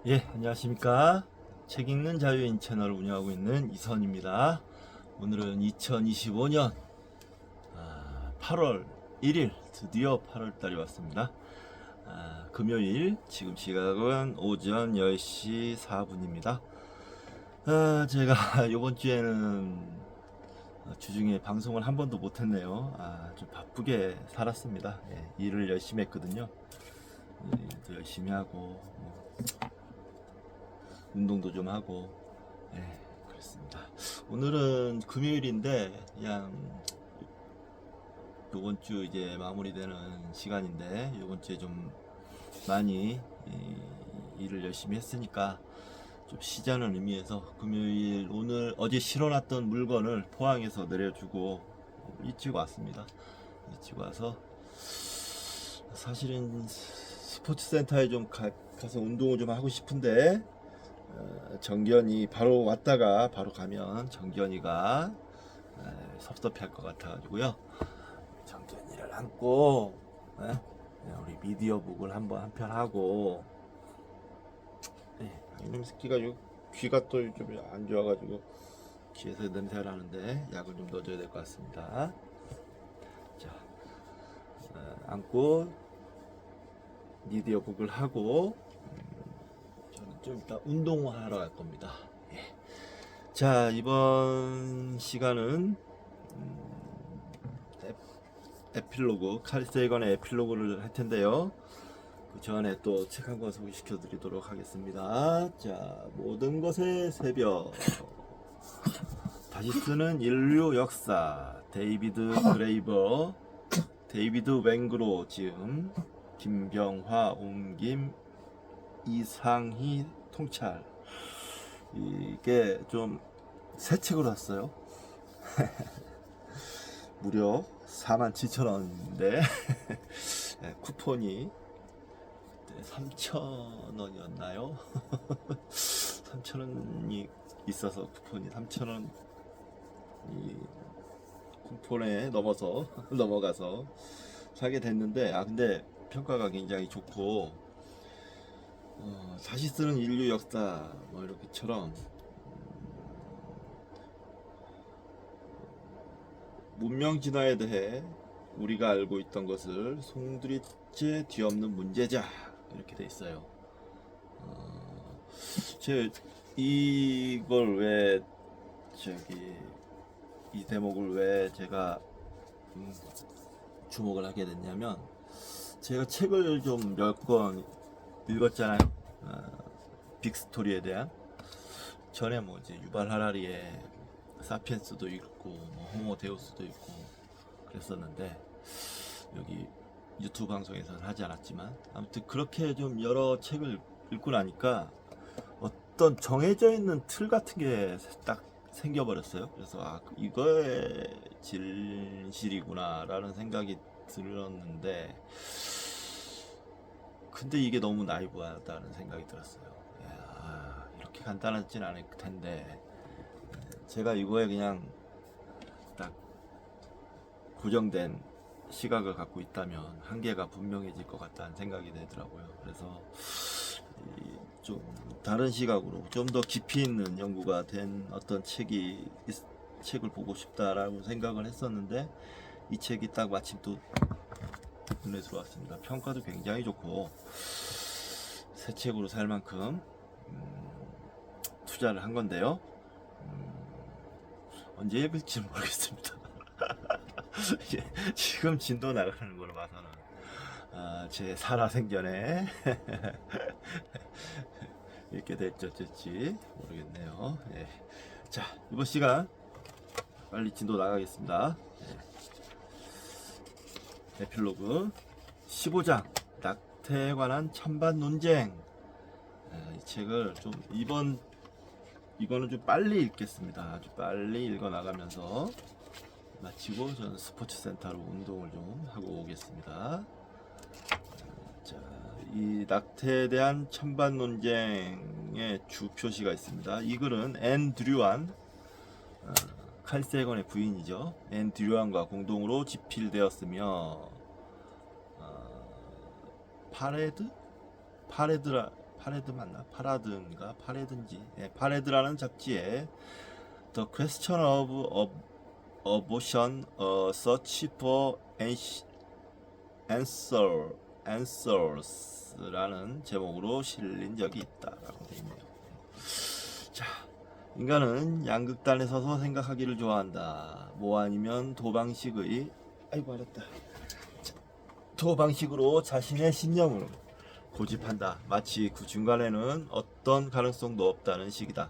예, 안녕하십니까. 책 읽는 자유인 채널을 운영하고 있는 이선입니다. 오늘은 2025년 8월 1일, 드디어 8월 달이 왔습니다. 금요일, 지금 시각은 오전 10시 4분입니다. 제가 이번 주에는 주중에 방송을 한 번도 못했네요. 좀 바쁘게 살았습니다. 예, 일을 열심히 했거든요. 일도 열심히 하고, 운동도 좀 하고, 예, 그렇습니다. 오늘은 금요일인데 그냥 요번 주 이제 마무리되는 시간인데 요번 주에 좀 많이 일을 열심히 했으니까 좀 쉬자는 의미에서 금요일 오늘 어제 실어놨던 물건을 포항에서 내려주고 일찍 왔습니다. 일찍 와서 사실은 스포츠센터에 좀 가서 운동을 좀 하고 싶은데 정견이 바로 왔다가 바로 가면 정견이가 섭섭해할 것 같아가지고요. 정견이를 안고 우리 미디어북을 한번 한편 하고, 이놈 새끼가 귀가 또 좀 안 좋아가지고 귀에서 냄새가 나는데 약을 좀 넣어줘야 될 것 같습니다. 자, 안고 미디어북을 하고 저는 좀 이따 운동하러 갈 겁니다. 예. 자, 이번 시간은 에필로그, 칼 세이건의 에필로그를 할 텐데요. 그 전에 또 책 한 권 소개시켜 드리도록 하겠습니다. 자, 모든 것의 새벽. 다시 쓰는 인류 역사. 데이비드 그레이버, 데이비드 웽그로 지음, 김병화 옮김, 이상희 통찰. 이게 좀 새 책으로 왔어요. 무려 47,000원인데 쿠폰이 3,000원이었나요? 3,000원이 있어서 쿠폰이 3,000원이 쿠폰에 넘어가서 사게 됐는데, 근데 평가가 굉장히 좋고, 다시 쓰는 인류 역사 뭐 이렇게처럼 문명 진화에 대해 우리가 알고 있던 것을 송두리째 뒤엎는 문제자, 이렇게 돼 있어요. 제 이걸 왜 이 대목을 왜 제가 주목을 하게 됐냐면, 제가 책을 좀 몇 권 읽었잖아요. 빅스토리에 대한. 전에 뭐 이제 유발 하라리의 사피엔스도 읽고 뭐 호모 데우스도 읽고 그랬었는데, 여기 유튜브 방송에서는 하지 않았지만 아무튼 그렇게 좀 여러 책을 읽고 나니까 어떤 정해져 있는 틀 같은 게 딱 생겨버렸어요. 그래서 이거의 진실이구나 라는 생각이 들었는데, 근데 이게 너무 나이브하다는 생각이 들었어요. 이렇게 간단하진 않을 텐데, 제가 이거에 그냥 딱 고정된 시각을 갖고 있다면 한계가 분명해질 것 같다는 생각이 들더라고요. 그래서 좀 다른 시각으로 좀 더 깊이 있는 연구가 된 어떤 책을 보고 싶다라고 생각을 했었는데, 이 책이 딱 마침 또 눈에 들어왔습니다. 평가도 굉장히 좋고 새 책으로 살 만큼 투자를 한 건데요. 언제 읽을지 모르겠습니다. 지금 진도 나가는 걸로 봐서는 제 살아생전에 읽게 될지 어쩔지 모르겠네요. 예. 자, 이번 시간 빨리 진도 나가겠습니다. 에필로그 15장, 낙태에 관한 찬반 논쟁. 이 책을 좀 이거는 좀 빨리 읽겠습니다. 아주 빨리 읽어 나가면서 마치고 저는 스포츠센터로 운동을 좀 하고 오겠습니다. 자, 이 낙태에 대한 찬반 논쟁의 주 표시가 있습니다. 이 글은 앤 드류안, 칼 세건의 부인이죠. 앤 드류안과 공동으로 집필되었으며, 파레드 맞나? 파라드인가? 파레든지. 예, 파레드라는 잡지에 The Question of Abortion, a Search for Answers라는 제목으로 실린 적이 있다라고 되어 있네요. 자, 인간은 양극단에 서서 생각하기를 좋아한다. 뭐 아니면 도방식의 아이고 알았다. 도방식으로 자신의 신념을 고집한다. 마치 그 중간에는 어떤 가능성도 없다는 식이다.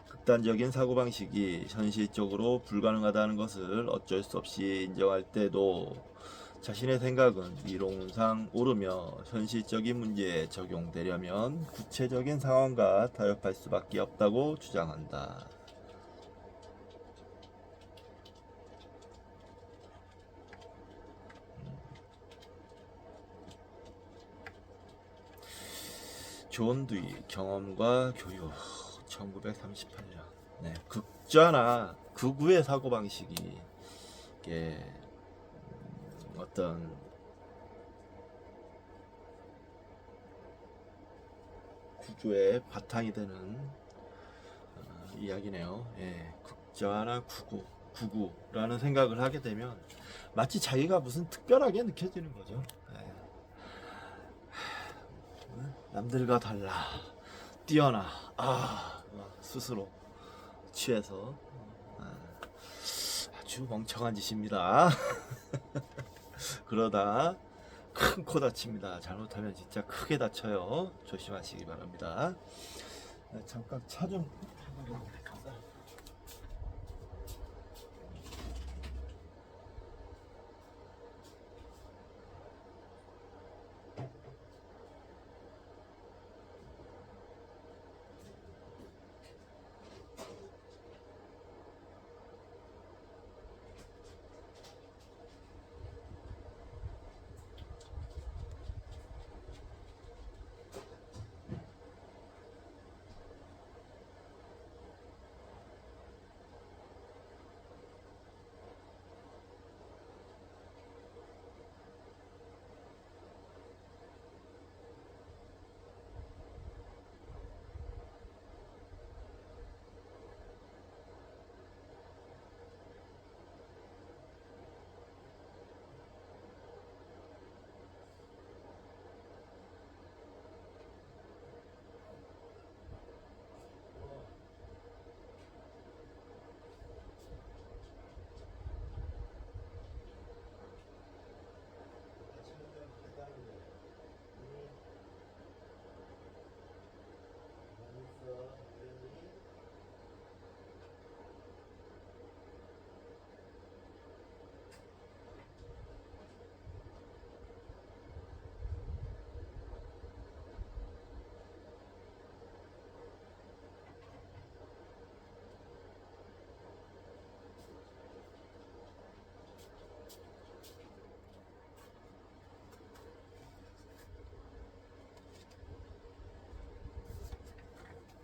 극단적인 사고방식이 현실적으로 불가능하다는 것을 어쩔 수 없이 인정할 때도 자신의 생각은 이론상 옳으며 현실적인 문제에 적용되려면 구체적인 상황과 타협할 수밖에 없다고 주장한다. 존 듀이 경험과 교육 1938년. 네, 극좌나 극우의 사고방식이 이게 어떤 구조의 바탕이 되는 이야기네요. 예, 극좌나 구구라는 생각을 하게 되면 마치 자기가 무슨 특별하게 느껴지는 거죠. 예. 남들과 달라, 뛰어나, 스스로 취해서 아주 멍청한 짓입니다. 그러다 큰 코 다칩니다. 잘못하면 진짜 크게 다쳐요. 조심하시기 바랍니다. 잠깐 차 좀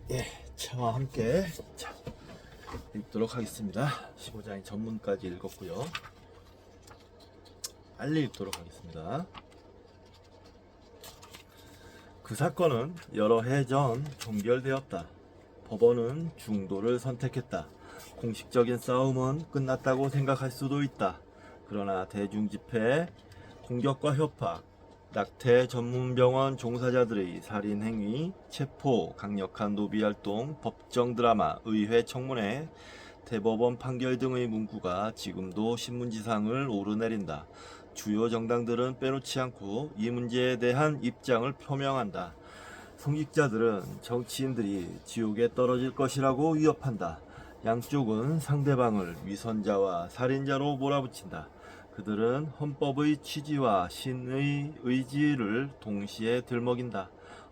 예, 차와 함께 자, 읽도록 하겠습니다. 15장의 전문까지 읽었고요. 빨리 읽도록 하겠습니다. 그 사건은 여러 해 전 종결되었다. 법원은 중도를 선택했다. 공식적인 싸움은 끝났다고 생각할 수도 있다. 그러나 대중집회, 공격과 협박, 낙태 전문병원 종사자들의 살인행위, 체포, 강력한 로비활동, 법정 드라마, 의회 청문회, 대법원 판결 등의 문구가 지금도 신문지상을 오르내린다. 주요 정당들은 빼놓지 않고 이 문제에 대한 입장을 표명한다. 성직자들은 정치인들이 지옥에 떨어질 것이라고 위협한다. 양쪽은 상대방을 위선자와 살인자로 몰아붙인다. 그들은 헌법의 취지와 신의 의지를 동시에 들먹인다.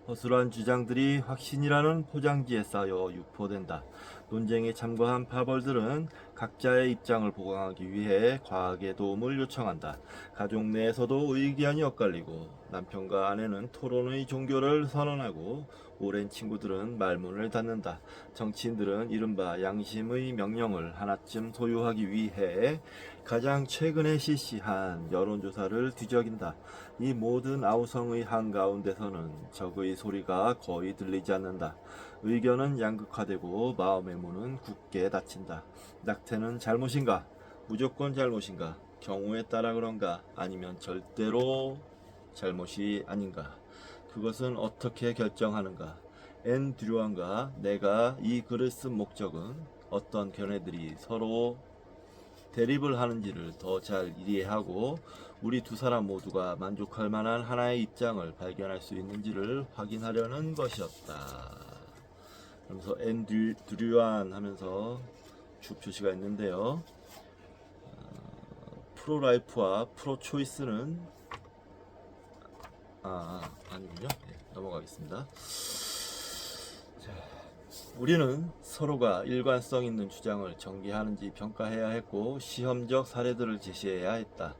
허술한 주장들이 확신이라는 포장지에 쌓여 유포된다. 논쟁에 참가한 파벌들은 각자의 입장을 보강하기 위해 과학의 도움을 요청한다. 가족 내에서도 의견이 엇갈리고 남편과 아내는 토론의 종교를 선언하고 오랜 친구들은 말문을 닫는다. 정치인들은 이른바 양심의 명령을 하나쯤 소유하기 위해 가장 최근에 실시한 여론조사를 뒤적인다. 이 모든 아우성의 한가운데서는 적의 소리가 거의 들리지 않는다. 의견은 양극화되고 마음의 문은 굳게 닫힌다. 낙태는 잘못인가? 무조건 잘못인가? 경우에 따라 그런가? 아니면 절대로 잘못이 아닌가? 그것은 어떻게 결정하는가? 앤 드류안과 내가 이 글을 쓴 목적은 어떤 견해들이 서로 대립을 하는지를 더 잘 이해하고 우리 두 사람 모두가 만족할 만한 하나의 입장을 발견할 수 있는지를 확인하려는 것이었다. 그러면서 앤 드류안 하면서 주 표시가 있는데요. 프로라이프와 프로초이스는 아니군요. 네, 넘어가겠습니다. 자, 우리는 서로가 일관성 있는 주장을 전개하는지 평가해야 했고 시험적 사례들을 제시해야 했다.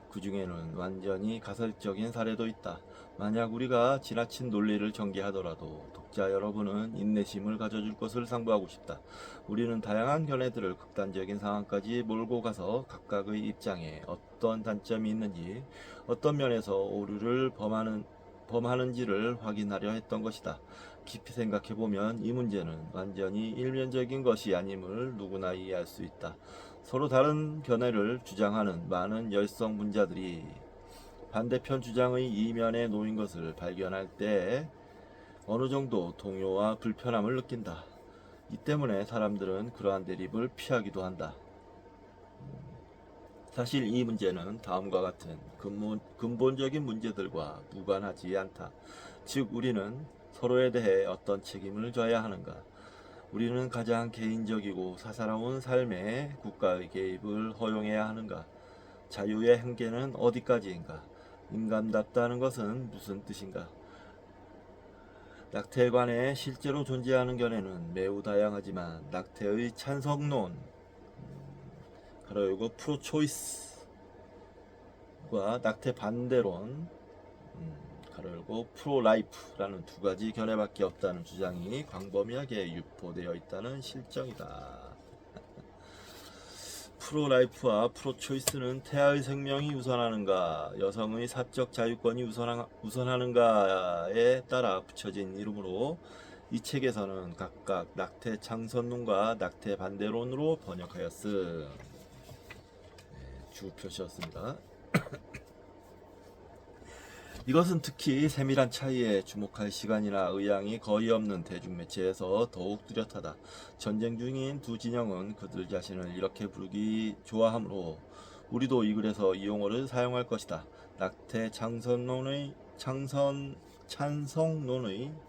그 중에는 완전히 가설적인 사례도 있다. 만약 우리가 지나친 논리를 전개하더라도 독자 여러분은 인내심을 가져줄 것을 당부하고 싶다. 우리는 다양한 견해들을 극단적인 상황까지 몰고 가서 각각의 입장에 어떤 단점이 있는지, 어떤 면에서 오류를 범하는지를 확인하려 했던 것이다. 깊이 생각해보면 이 문제는 완전히 일면적인 것이 아님을 누구나 이해할 수 있다. 서로 다른 견해를 주장하는 많은 열성문자들이 반대편 주장의 이면에 놓인 것을 발견할 때 어느 정도 동요와 불편함을 느낀다. 이 때문에 사람들은 그러한 대립을 피하기도 한다. 사실 이 문제는 다음과 같은 근본적인 문제들과 무관하지 않다. 즉 우리는 서로에 대해 어떤 책임을 져야 하는가? 우리는 가장 개인적이고 사사로운 삶에 국가의 개입을 허용해야 하는가? 자유의 한계는 어디까지인가? 인간답다는 것은 무슨 뜻인가? 낙태에 관해 실제로 존재하는 견해는 매우 다양하지만 낙태의 찬성론, 가로 열고 프로초이스과 낙태 반대론, 가로 열고 프로라이프라는 두 가지 견해밖에 없다는 주장이 광범위하게 유포되어 있다는 실정이다. 프로라이프와 프로초이스는 태아의 생명이 우선하는가, 여성의 사적 자유권이 우선하는가에 따라 붙여진 이름으로 이 책에서는 각각 낙태 창선론과 낙태 반대론으로 번역하였음. 주 표시였습니다. 이것은 특히 세밀한 차이에 주목할 시간이나 의향이 거의 없는 대중매체에서 더욱 뚜렷하다. 전쟁 중인 두 진영은 그들 자신을 이렇게 부르기 좋아하므로 우리도 이 글에서 이 용어를 사용할 것이다. 낙태 찬성론의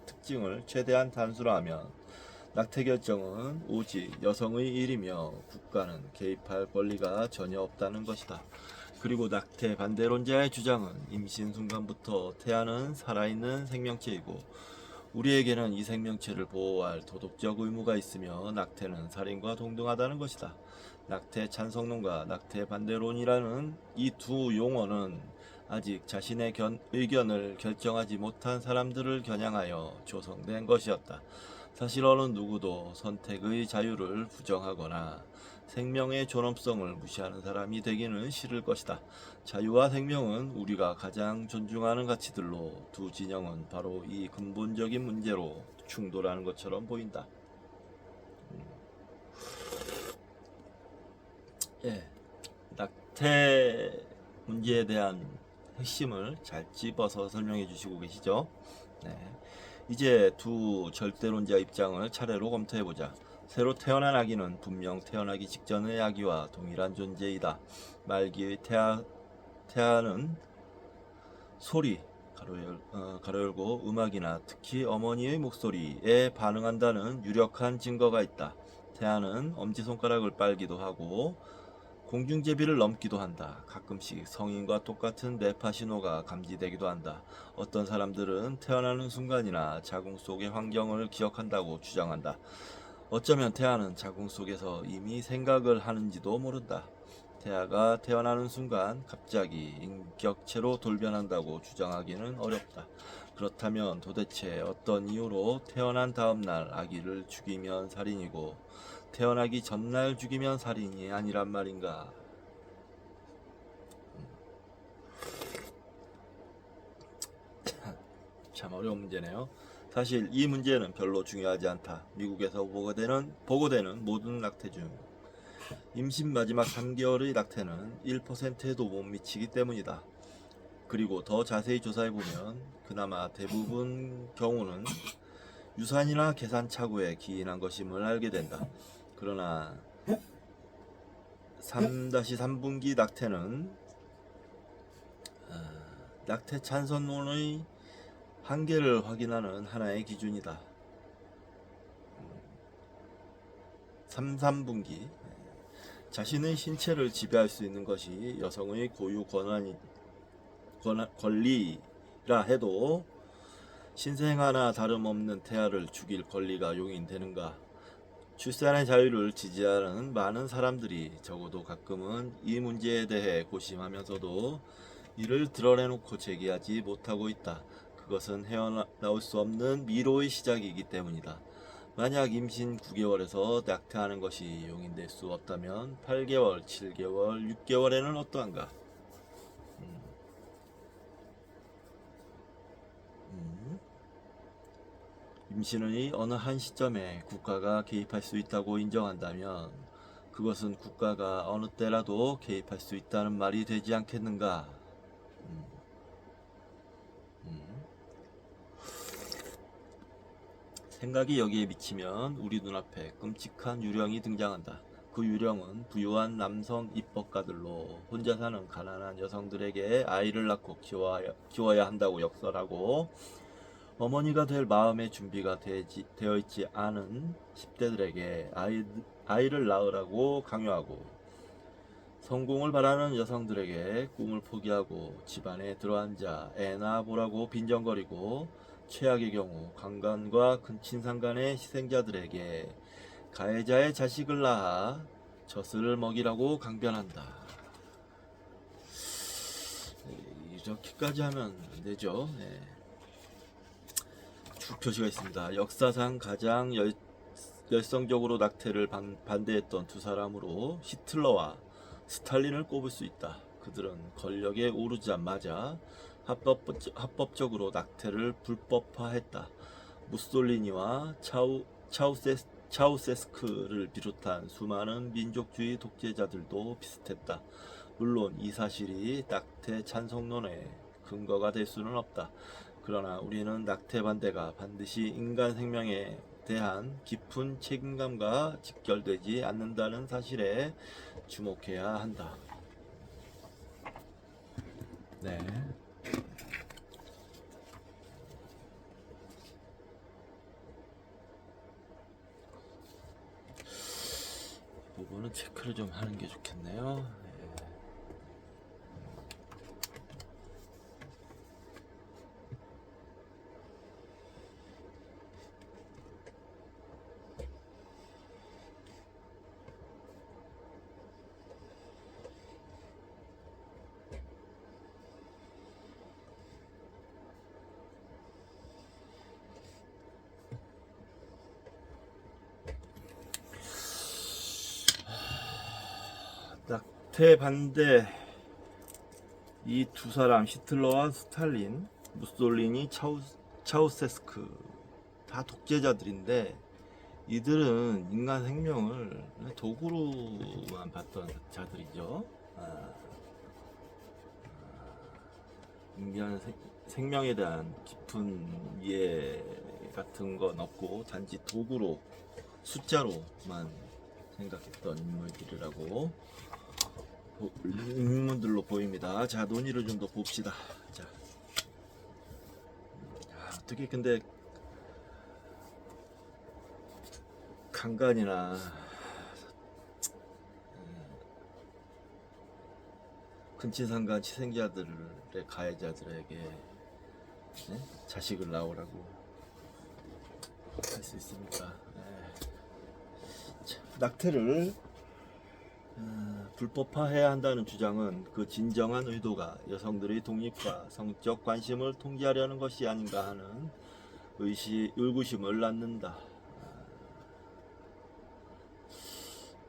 특징을 최대한 단순화하면 낙태 결정은 오직 여성의 일이며 국가는 개입할 권리가 전혀 없다는 것이다. 그리고 낙태 반대론자의 주장은 임신 순간부터 태아는 살아있는 생명체이고 우리에게는 이 생명체를 보호할 도덕적 의무가 있으며 낙태는 살인과 동등하다는 것이다. 낙태 찬성론과 낙태 반대론이라는 이 두 용어는 아직 자신의 의견을 결정하지 못한 사람들을 겨냥하여 조성된 것이었다. 사실 어느 누구도 선택의 자유를 부정하거나 생명의 존엄성을 무시하는 사람이 되기는 싫을 것이다. 자유와 생명은 우리가 가장 존중하는 가치들로 두 진영은 바로 이 근본적인 문제로 충돌하는 것처럼 보인다. 낙태 문제에 대한 핵심을 잘 집어서 설명해 주시고 계시죠? 네. 이제 두 절대론자 입장을 차례로 검토해보자. 새로 태어난 아기는 분명 태어나기 직전의 아기와 동일한 존재이다. 말기의 태아는 소리, 가로 열고 음악이나 특히 어머니의 목소리에 반응한다는 유력한 증거가 있다. 태아는 엄지손가락을 빨기도 하고 공중제비를 넘기도 한다. 가끔씩 성인과 똑같은 뇌파 신호가 감지되기도 한다. 어떤 사람들은 태어나는 순간이나 자궁 속의 환경을 기억한다고 주장한다. 어쩌면 태아는 자궁 속에서 이미 생각을 하는지도 모른다. 태아가 태어나는 순간 갑자기 인격체로 돌변한다고 주장하기는 어렵다. 그렇다면 도대체 어떤 이유로 태어난 다음날 아기를 죽이면 살인이고 태어나기 전날 죽이면 살인이 아니란 말인가? 참 어려운 문제네요. 사실 이 문제는 별로 중요하지 않다. 미국에서 보고되는 모든 낙태 중 임신 마지막 3개월의 낙태는 1%에도 못 미치기 때문이다. 그리고 더 자세히 조사해보면 그나마 대부분 경우는 유산이나 계산착오에 기인한 것임을 알게 된다. 그러나 3-3분기 낙태는 낙태 찬선론의 한계를 확인하는 하나의 기준이다. 3-3분기 자신의 신체를 지배할 수 있는 것이 여성의 고유 권리라 해도 신생아나 다름없는 태아를 죽일 권리가 용인되는가? 출산의 자유를 지지하는 많은 사람들이 적어도 가끔은 이 문제에 대해 고심하면서도 이를 드러내놓고 제기하지 못하고 있다. 그것은 헤어나올 수 없는 미로의 시작이기 때문이다. 만약 임신 9개월에서 낙태하는 것이 용인될 수 없다면 8개월, 7개월, 6개월에는 어떠한가? 임신의 어느 한 시점에 국가가 개입할 수 있다고 인정한다면 그것은 국가가 어느 때라도 개입할 수 있다는 말이 되지 않겠는가? 음, 음. 생각이 여기에 미치면 우리 눈앞에 끔찍한 유령이 등장한다. 그 유령은 부유한 남성 입법가들로 혼자 사는 가난한 여성들에게 아이를 낳고 키워야 한다고 역설하고 어머니가 될 마음의 준비가 되어 있지 않은 10대들에게 아이를 낳으라고 강요하고 성공을 바라는 여성들에게 꿈을 포기하고 집안에 들어앉아 애나 보라고 빈정거리고 최악의 경우 강간과 근친상 간의 희생자들에게 가해자의 자식을 낳아 젖을 먹이라고 강변한다. 이렇게까지 하면 안 되죠. 네. 쭉 표시가 있습니다. 역사상 가장 열성적으로 낙태를 반대했던 두 사람으로 히틀러와 스탈린을 꼽을 수 있다. 그들은 권력에 오르자마자 합법적으로 낙태를 불법화했다. 무솔리니와 차우세스크를 비롯한 수많은 민족주의 독재자들도 비슷했다. 물론 이 사실이 낙태 찬성론의 근거가 될 수는 없다. 그러나 우리는 낙태 반대가 반드시 인간 생명에 대한 깊은 책임감과 직결되지 않는다는 사실에 주목해야 한다. 네. 이 부분은 체크를 좀 하는 게 좋겠네요. 낙태 반대 이 두 사람 히틀러와 스탈린, 무솔리니, 차우세스크 다 독재자들인데 이들은 인간 생명을 도구로만 봤던 자들이죠. 인간 생명에 대한 깊은 이해 같은 건 없고 단지 도구로 숫자로만 생각했던 인물들로 보입니다. 자, 논의를 좀 더 봅시다. 자, 어떻게 근데 강간이나 근친상간 희생자들의 가해자들에게 자식을 낳으라고 할 수 있습니까? 낙태를 불법화해야 한다는 주장은 그 진정한 의도가 여성들의 독립과 성적 관심을 통제하려는 것이 아닌가 하는 의구심을 낳는다.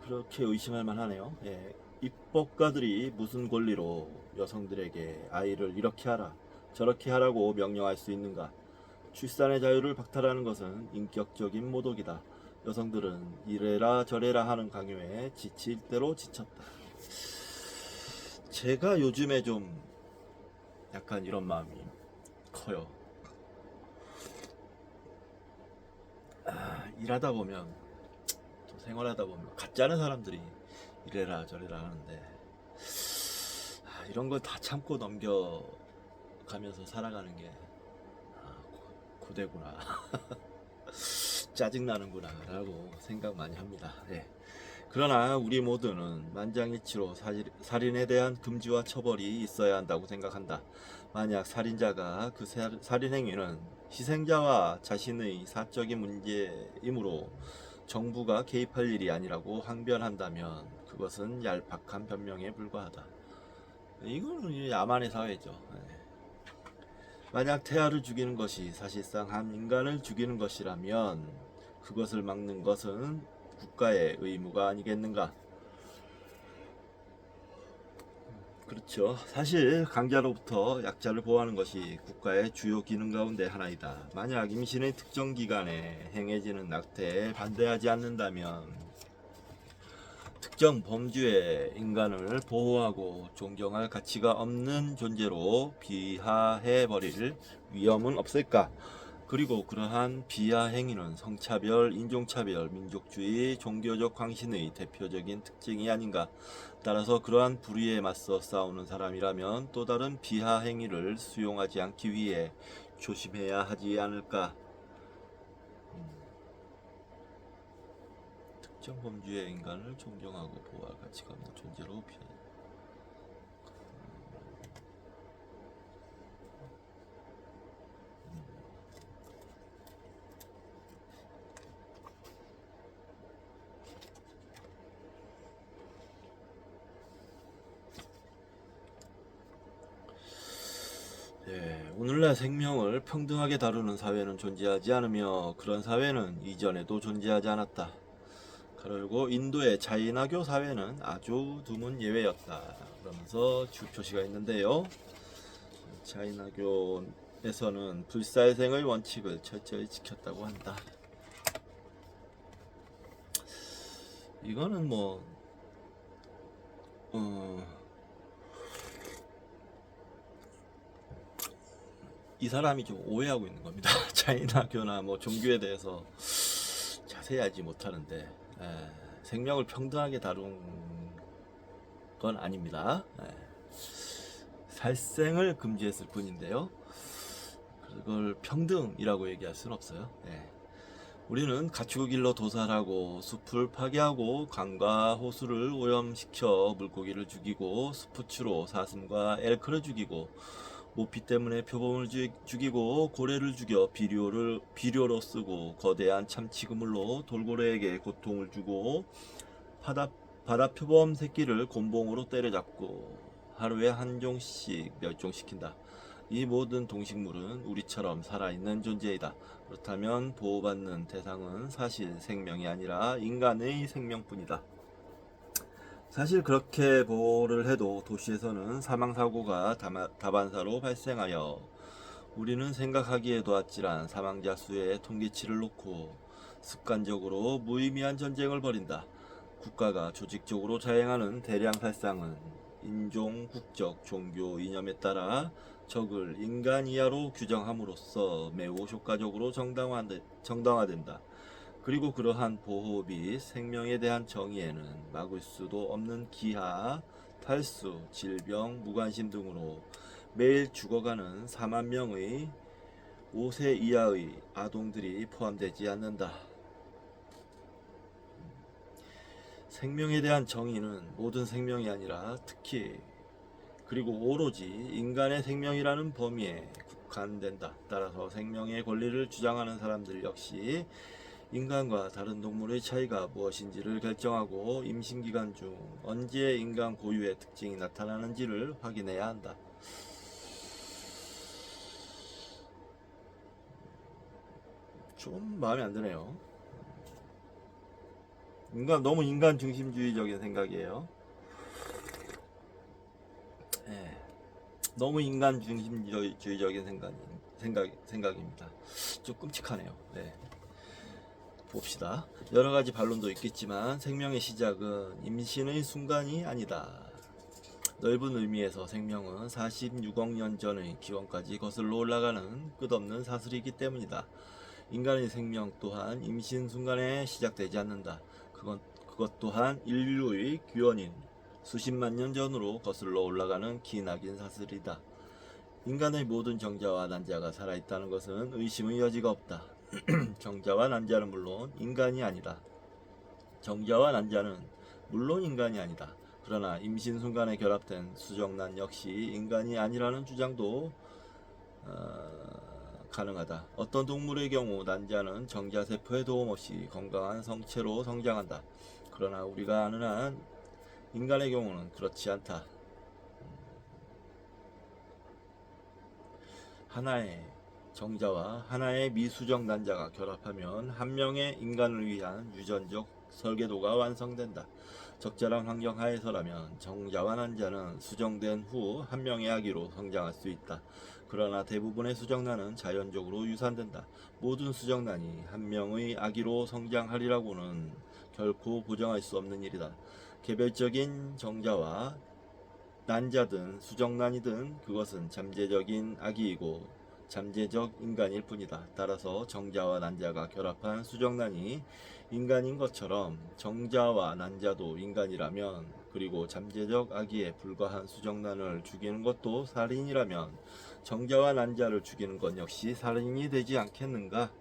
그렇게 의심할 만하네요. 예, 입법가들이 무슨 권리로 여성들에게 아이를 이렇게 하라 저렇게 하라고 명령할 수 있는가? 출산의 자유를 박탈하는 것은 인격적인 모독이다. 여성들은 이래라 저래라 하는 강요에 지칠 대로 지쳤다. 제가 요즘에 좀 약간 이런 마음이 커요. 일하다 보면 또 생활하다 보면 가짜는 사람들이 이래라 저래라 하는데 이런 걸 다 참고 넘겨가면서 살아가는 게 고되구나. 짜증나는구나 라고 생각 많이 합니다. 네. 그러나 우리 모두는 만장일치로 살인에 대한 금지와 처벌이 있어야 한다고 생각한다. 만약 살인자가 그 살인행위는 희생자와 자신의 사적인 문제이므로 정부가 개입할 일이 아니라고 항변한다면 그것은 얄팍한 변명에 불과하다. 이거는 야만의 사회죠. 네. 만약 태아를 죽이는 것이 사실상 한 인간을 죽이는 것이라면 그것을 막는 것은 국가의 의무가 아니겠는가? 그렇죠. 사실 강자로부터 약자를 보호하는 것이 국가의 주요 기능 가운데 하나이다. 만약 임신의 특정 기간에 행해지는 낙태에 반대하지 않는다면 특정 범주의 인간을 보호하고 존경할 가치가 없는 존재로 비하해버릴 위험은 없을까? 그리고 그러한 비하 행위는 성차별, 인종차별, 민족주의, 종교적 광신의 대표적인 특징이 아닌가? 따라서 그러한 불의에 맞서 싸우는 사람이라면 또 다른 비하 행위를 수용하지 않기 위해 조심해야 하지 않을까? 특정 범주의 인간을 존경하고 보호할 가치가 없는 존재로 비하. 네, 오늘날 생명을 평등하게 다루는 사회는 존재하지 않으며 그런 사회는 이전에도 존재하지 않았다. 그리고 인도의 자이나교 사회는 아주 드문 예외였다. 그러면서 주 표시가 있는데요. 자이나교에서는 불살생의 원칙을 철저히 지켰다고 한다. 이거는 뭐 이 사람이 좀 오해하고 있는 겁니다. 자이나교나 뭐 종교에 대해서 자세히 알지 못하는데 생명을 평등하게 다룬 건 아닙니다. 살생을 금지했을 뿐인데요. 그걸 평등이라고 얘기할 수는 없어요. 우리는 가축을 길러 도살하고 숲을 파괴하고 강과 호수를 오염시켜 물고기를 죽이고 스포츠로 사슴과 엘크를 죽이고 모피 때문에 표범을 죽이고 고래를 죽여 비료로 쓰고 거대한 참치 그물로 돌고래에게 고통을 주고 바다 표범 새끼를 곤봉으로 때려잡고 하루에 한 종씩 멸종시킨다. 이 모든 동식물은 우리처럼 살아있는 존재이다. 그렇다면 보호받는 대상은 사실 생명이 아니라 인간의 생명뿐이다. 사실 그렇게 보호를 해도 도시에서는 사망사고가 다반사로 발생하여 우리는 생각하기에도 아찔한 사망자 수의 통계치를 놓고 습관적으로 무의미한 전쟁을 벌인다. 국가가 조직적으로 자행하는 대량 살상은 인종, 국적, 종교, 이념에 따라 적을 인간 이하로 규정함으로써 매우 효과적으로 정당화된다. 그리고 그러한 보호 및 생명에 대한 정의에는 막을 수도 없는 기아, 탈수, 질병, 무관심 등으로 매일 죽어가는 4만 명의 5세 이하의 아동들이 포함되지 않는다. 생명에 대한 정의는 모든 생명이 아니라 특히 그리고 오로지 인간의 생명이라는 범위에 국한된다. 따라서 생명의 권리를 주장하는 사람들 역시 인간과 다른 동물의 차이가 무엇인지를 결정하고 임신기간 중 언제 인간 고유의 특징이 나타나는지를 확인해야 한다. 좀 마음에 안 드네요. 너무 인간 중심주의적인 생각이에요. 예, 너무 인간 중심주의적인 생각입니다. 좀 끔찍하네요. 네. 봅시다. 여러 가지 반론도 있겠지만 생명의 시작은 임신의 순간이 아니다. 넓은 의미에서 생명은 46억 년 전의 기원까지 거슬러 올라가는 끝없는 사슬이기 때문이다. 인간의 생명 또한 임신 순간에 시작되지 않는다. 그것 또한 인류의 기원인 수십만 년 전으로 거슬러 올라가는 기나긴 사슬이다. 인간의 모든 정자와 난자가 살아있다는 것은 의심의 여지가 없다. 정자와 난자는 물론 인간이 아니다. 정자와 난자는 물론 인간이 아니다. 그러나 임신 순간에 결합된 수정란 역시 인간이 아니라는 주장도 가능하다. 어떤 동물의 경우 난자는 정자세포의 도움 없이 건강한 성체로 성장한다. 그러나 우리가 아는 한 인간의 경우는 그렇지 않다. 하나의 정자와 하나의 미수정 난자가 결합하면 한 명의 인간을 위한 유전적 설계도가 완성된다. 적절한 환경 하에서라면 정자와 난자는 수정된 후 한 명의 아기로 성장할 수 있다. 그러나 대부분의 수정란은 자연적으로 유산된다. 모든 수정란이 한 명의 아기로 성장하리라고는 결코 보장할 수 없는 일이다. 개별적인 정자와 난자든 수정란이든 그것은 잠재적인 아기이고 잠재적 인간일 뿐이다. 따라서 정자와 난자가 결합한 수정란이 인간인 것처럼 정자와 난자도 인간이라면, 그리고 잠재적 아기에 불과한 수정란을 죽이는 것도 살인이라면 정자와 난자를 죽이는 것 역시 살인이 되지 않겠는가?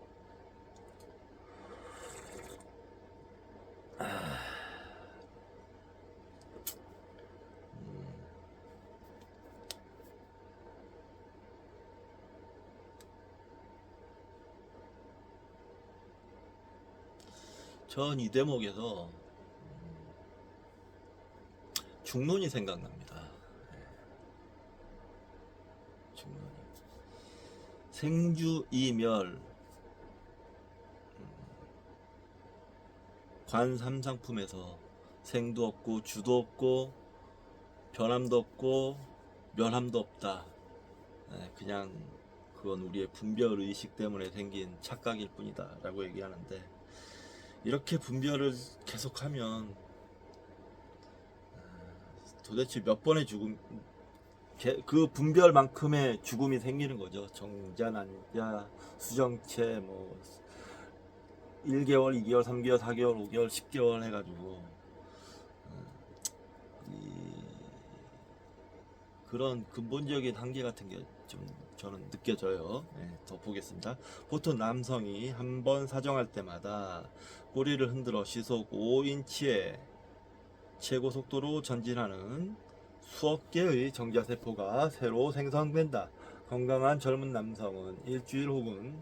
전 이 대목에서 중론이 생각납니다. 중론. 생주이멸 관삼상품에서 생도 없고 주도 없고 변함도 없고 멸함도 없다. 그냥 그건 우리의 분별의식 때문에 생긴 착각일 뿐이다 라고 얘기하는데, 이렇게 분별을 계속하면 도대체 몇 번의 죽음, 그 분별만큼의 죽음이 생기는 거죠. 정자, 난자, 수정체, 1개월, 2개월, 3개월, 4개월, 5개월, 10개월 해가지고 그런 근본적인 한계 같은 게 좀 저는 느껴져요. 더 보겠습니다. 보통 남성이 한 번 사정할 때마다 꼬리를 흔들어 시속 5인치의 최고 속도로 전진하는 수억 개의 정자세포가 새로 생성된다. 건강한 젊은 남성은 일주일 혹은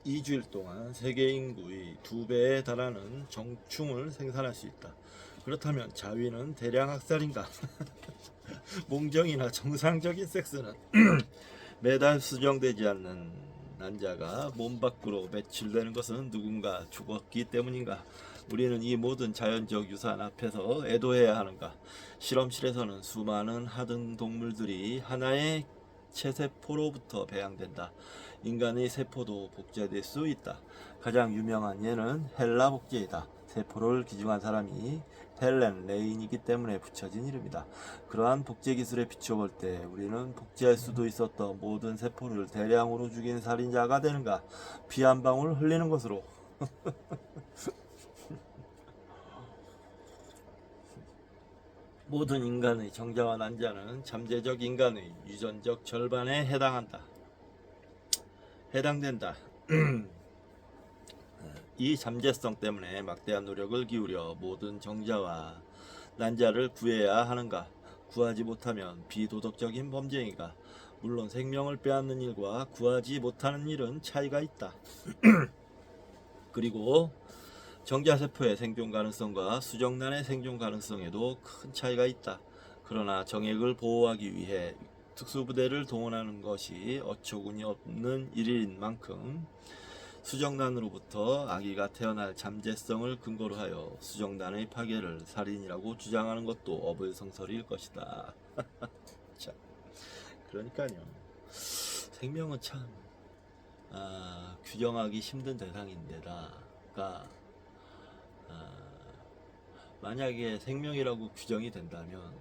2주일 동안 세계 인구의 2배에 달하는 정충을 생산할 수 있다. 그렇다면 자위는 대량 학살인가? 몽정이나 정상적인 섹스는 매달 수정되지 않는 난자가 몸 밖으로 배출되는 것은 누군가 죽었기 때문인가? 우리는 이 모든 자연적 유산 앞에서 애도해야 하는가? 실험실에서는 수많은 하등 동물들이 하나의 체세포로부터 배양된다. 인간의 세포도 복제될 수 있다. 가장 유명한 예는 헬라 복제이다. 세포를 기증한 사람이 헬렌 레인이기 때문에 붙여진 이름이다. 그러한 복제 기술에 비춰볼 때 우리는 복제할 수도 있었던 모든 세포를 대량으로 죽인 살인자가 되는가? 피 한 방울 흘리는 것으로. 모든 인간의 정자와 난자는 잠재적 인간의 유전적 절반에 해당된다. 이 잠재성 때문에 막대한 노력을 기울여 모든 정자와 난자를 구해야 하는가? 구하지 못하면 비도덕적인 범죄인가? 물론 생명을 빼앗는 일과 구하지 못하는 일은 차이가 있다. 그리고 정자세포의 생존 가능성과 수정란의 생존 가능성에도 큰 차이가 있다. 그러나 정액을 보호하기 위해 특수부대를 동원하는 것이 어처구니 없는 일인 만큼 수정란으로부터 아기가 태어날 잠재성을 근거로 하여 수정란의 파괴를 살인이라고 주장하는 것도 어불성설일 것이다. 자, 그러니까요. 생명은 참 규정하기 힘든 대상인데다가 만약에 생명이라고 규정이 된다면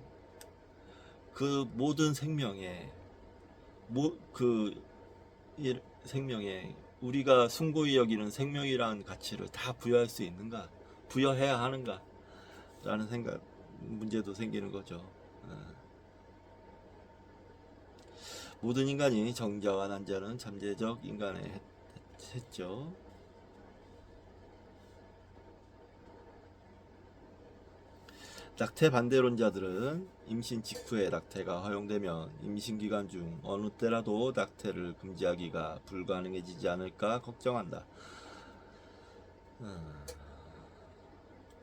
그 모든 생명에 생명에 우리가 숭고히 여기는 생명이라는 가치를 다 부여할 수 있는가? 부여해야 하는가? 라는 문제도 생기는 거죠. 모든 인간이 정자와 난자는 잠재적 인간에 했죠. 낙태 반대론자들은 임신 직후에 낙태가 허용되면 임신 기간 중 어느 때라도 낙태를 금지하기가 불가능해지지 않을까 걱정한다.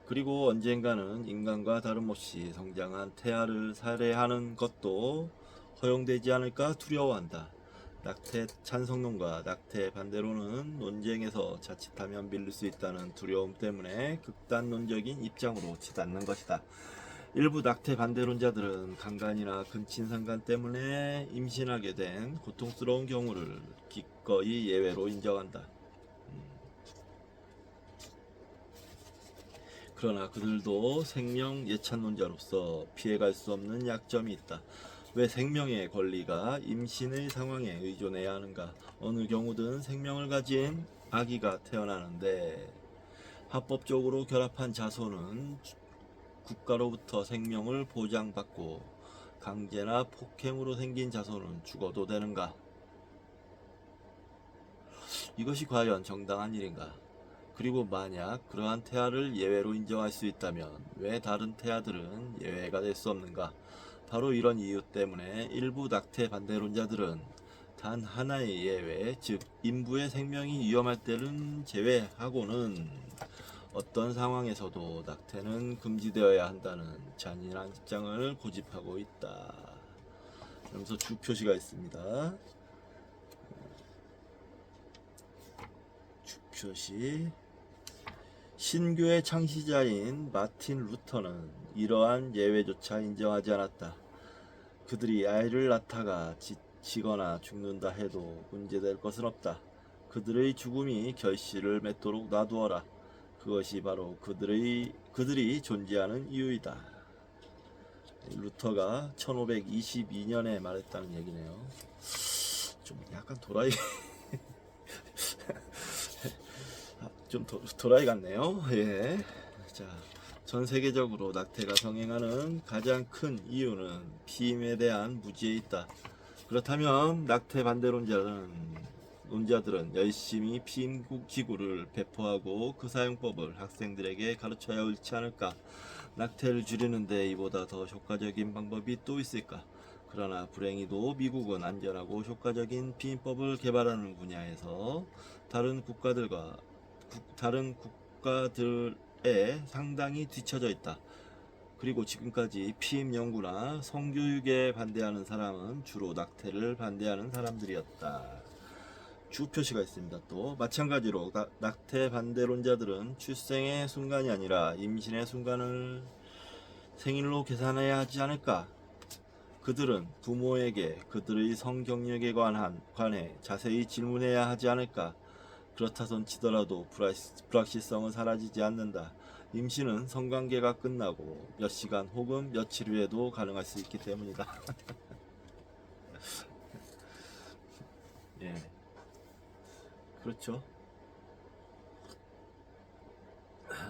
그리고 언젠가는 인간과 다름없이 성장한 태아를 살해하는 것도 허용되지 않을까 두려워한다. 낙태 찬성론과 낙태 반대론은 논쟁에서 자칫하면 밀릴 수 있다는 두려움 때문에 극단론적인 입장으로 치닫는 것이다. 일부 낙태 반대론자들은 강간이나 근친상간 때문에 임신하게 된 고통스러운 경우를 기꺼이 예외로 인정한다. 그러나 그들도 생명 예찬론자로서 피해갈 수 없는 약점이 있다. 왜 생명의 권리가 임신의 상황에 의존해야 하는가? 어느 경우든 생명을 가진 아기가 태어나는데 합법적으로 결합한 자손은 국가로부터 생명을 보장받고 강제나 폭행으로 생긴 자손은 죽어도 되는가? 이것이 과연 정당한 일인가? 그리고 만약 그러한 태아를 예외로 인정할 수 있다면 왜 다른 태아들은 예외가 될 수 없는가? 바로 이런 이유 때문에 일부 낙태 반대론자들은 단 하나의 예외, 즉 인부의 생명이 위험할 때는 제외하고는 어떤 상황에서도 낙태는 금지되어야 한다는 잔인한 입장을 고집하고 있다. 그러면서 주 표시가 있습니다. 주 표시. 신교의 창시자인 마틴 루터는 이러한 예외조차 인정하지 않았다. 그들이 아이를 낳다가 지치거나 죽는다 해도 문제될 것은 없다. 그들의 죽음이 결실을 맺도록 놔두어라. 그것이 바로 그들이 존재하는 이유이다. 루터가 1522년에 말했다는 얘기네요. 좀 약간 도라이 좀 도라이 같네요. 예. 자, 전 세계적으로 낙태가 성행하는 가장 큰 이유는 피임에 대한 무지에 있다. 그렇다면 낙태 논자들은 열심히 피임 기구를 배포하고 그 사용법을 학생들에게 가르쳐야 옳지 않을까? 낙태를 줄이는데 이보다 더 효과적인 방법이 또 있을까? 그러나 불행히도 미국은 안전하고 효과적인 피임법을 개발하는 분야에서 다른 국가들에 상당히 뒤처져 있다. 그리고 지금까지 피임 연구나 성교육에 반대하는 사람은 주로 낙태를 반대하는 사람들이었다. 주 표시가 있습니다. 또 마찬가지로 낙태 반대론자들은 출생의 순간이 아니라 임신의 순간을 생일로 계산해야 하지 않을까? 그들은 부모에게 그들의 성경력에 관해 자세히 질문해야 하지 않을까? 그렇다손 치더라도 불확실성은 사라지지 않는다. 임신은 성관계가 끝나고 몇 시간 혹은 며칠 후에도 가능할 수 있기 때문이다. 예, 그렇죠.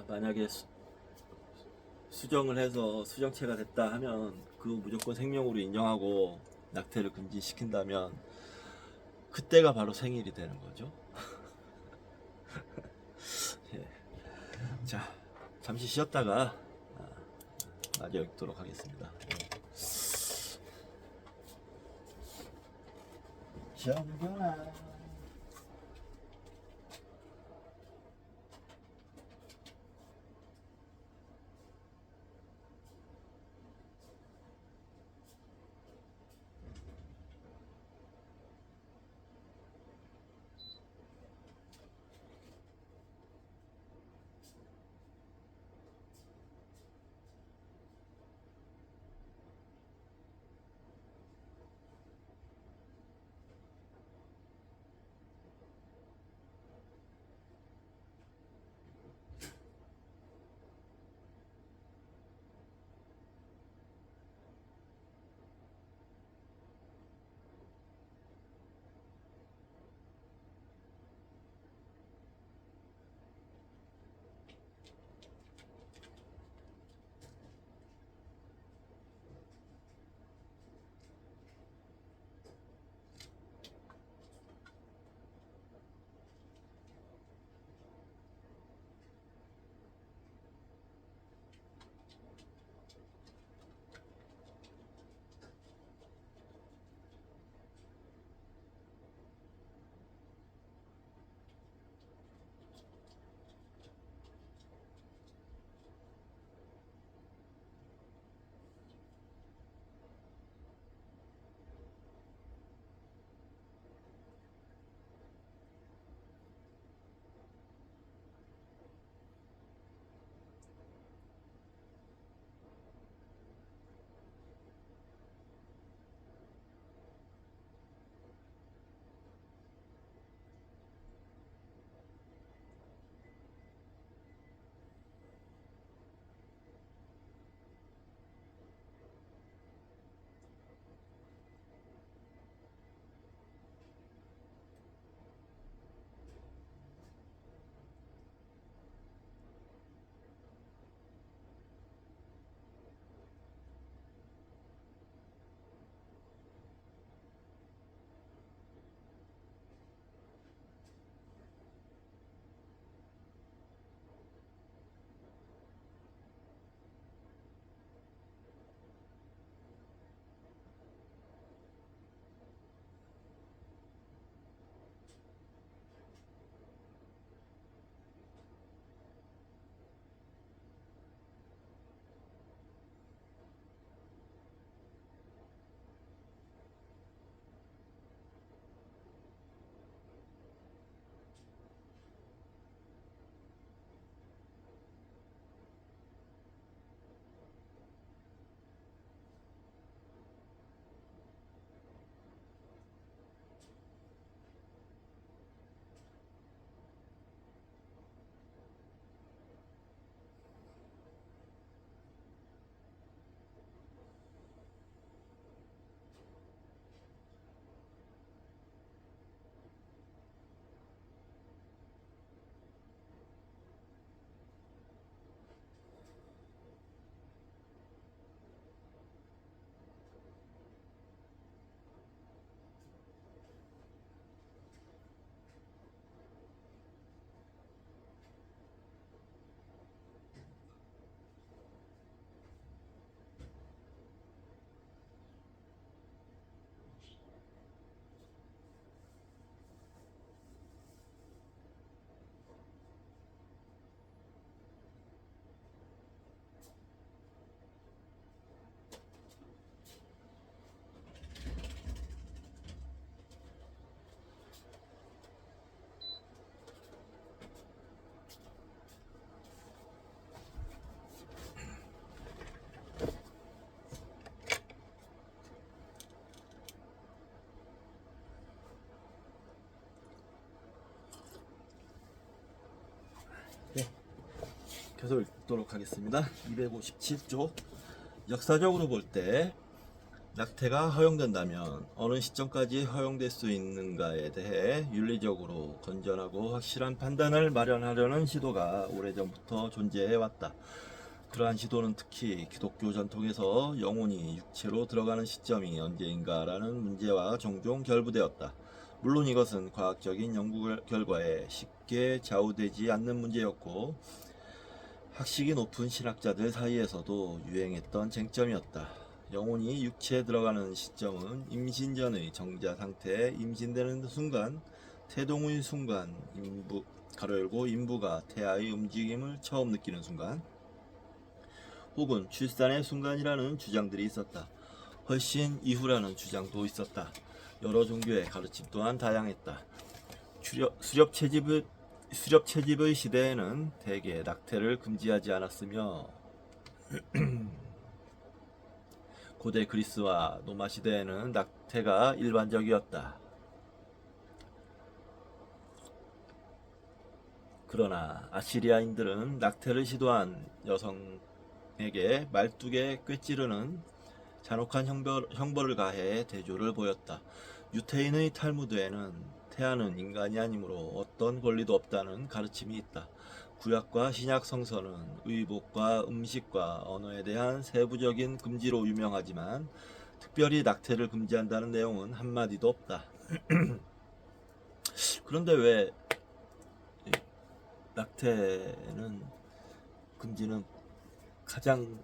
만약에 수정을 해서 수정체가 됐다 하면 그거 무조건 생명으로 인정하고 낙태를 금지시킨다면 그때가 바로 생일이 되는 거죠. 예. 자, 잠시 쉬었다가 마저 읽도록 하겠습니다. 정겨라 계속 읽도록 하겠습니다. 257조. 역사적으로 볼 때 낙태가 허용된다면 어느 시점까지 허용될 수 있는가에 대해 윤리적으로 건전하고 확실한 판단을 마련하려는 시도가 오래전부터 존재해왔다. 그러한 시도는 특히 기독교 전통에서 영혼이 육체로 들어가는 시점이 언제인가라는 문제와 종종 결부되었다. 물론 이것은 과학적인 연구 결과에 쉽게 좌우되지 않는 문제였고 학식이 높은 신학자들 사이에서도 유행했던 쟁점이었다. 영혼이 육체에 들어가는 시점은 임신 전의 정자 상태에 임신되는 순간, 태동의 순간, 인부가 태아의 움직임을 처음 느끼는 순간, 혹은 출산의 순간이라는 주장들이 있었다. 훨씬 이후라는 주장도 있었다. 여러 종교의 가르침 또한 다양했다. 수렵 채집의 시대에는 대개 낙태를 금지하지 않았으며 고대 그리스와 로마 시대에는 낙태가 일반적이었다. 그러나 아시리아인들은 낙태를 시도한 여성에게 말뚝에 꿰찌르는 잔혹한 형벌을 가해 대조를 보였다. 유태인의 탈무드에는 태아는 인간이 아니므로 어떤 권리도 없다는 가르침이 있다. 구약과 신약 성서는 의복과 음식과 언어에 대한 세부적인 금지로 유명하지만 특별히 낙태를 금지한다는 내용은 한마디도 없다. 그런데 왜 낙태는 금지는 가장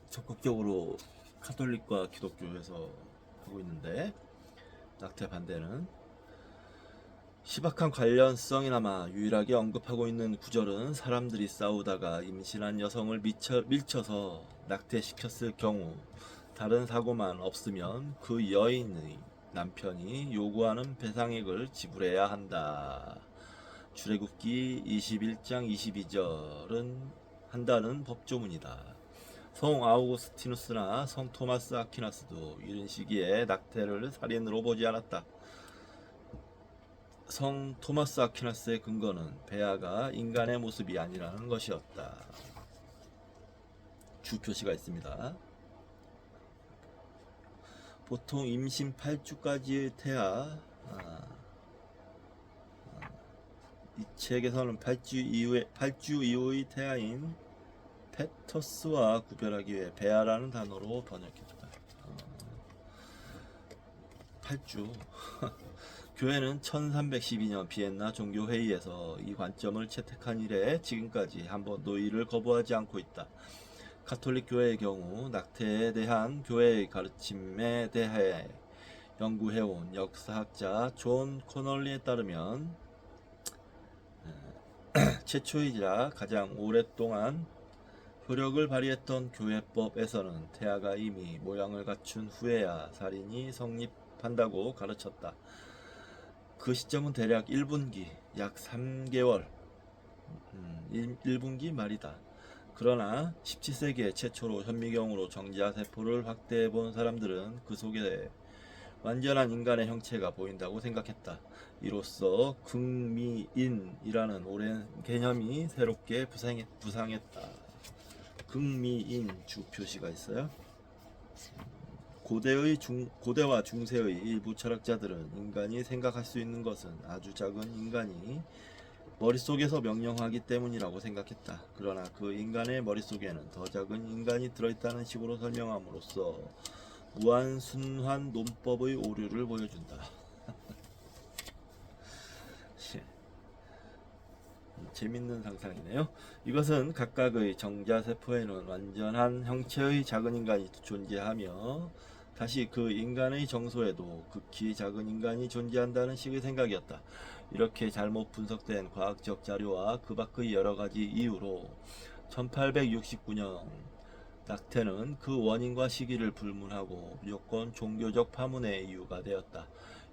적극적으로 카톨릭과 기독교에서 하고 있는데 낙태 반대는 희박한 관련성이나마 유일하게 언급하고 있는 구절은 사람들이 싸우다가 임신한 여성을 밀쳐서 낙태시켰을 경우 다른 사고만 없으면 그 여인의 남편이 요구하는 배상액을 지불해야 한다. 출애굽기 21장 22절은 한다는 법조문이다. 성 아우구스티누스나 성 토마스 아퀴나스도 이른 시기에 낙태를 살인으로 보지 않았다. 성 토마스 아퀴나스의 근거는 배아가 인간의 모습이 아니라는 것이었다. 주 표시가 있습니다. 보통 임신 8주까지의 태아, 이 책에서는 8주 이후의 태아인 페터스와 구별하기 위해 배아라는 단어로 번역했다. 8주. 교회는 1312년 비엔나 종교회의에서 이 관점을 채택한 이래 지금까지 한 번도 이를 거부하지 않고 있다. 가톨릭 교회의 경우 낙태에 대한 교회의 가르침에 대해 연구해온 역사학자 존 코널리에 따르면 최초이자 가장 오랫동안 효력을 발휘했던 교회법에서는 태아가 이미 모양을 갖춘 후에야 살인이 성립한다고 가르쳤다. 그 시점은 대략 1분기, 약 3개월, 1분기 말이다. 그러나 17세기에 최초로 현미경으로 정자세포를 확대해본 사람들은 그 속에 완전한 인간의 형체가 보인다고 생각했다. 이로써 극미인이라는 오랜 개념이 새롭게 부상했다. 극미인 주 표시가 있어요. 고대와 중세의 일부 철학자들은 인간이 생각할 수 있는 것은 아주 작은 인간이 머릿속에서 명령하기 때문이라고 생각했다. 그러나 그 인간의 머릿속에는 더 작은 인간이 들어있다는 식으로 설명함으로써 무한순환 논법의 오류를 보여준다. 재밌는 상상이네요. 이것은 각각의 정자세포에는 완전한 형체의 작은 인간이 존재하며 다시 그 인간의 정소에도 극히 작은 인간이 존재한다는 식의 생각이었다. 이렇게 잘못 분석된 과학적 자료와 그 밖의 여러가지 이유로 1869년 낙태는 그 원인과 시기를 불문하고 무조건 종교적 파문의 이유가 되었다.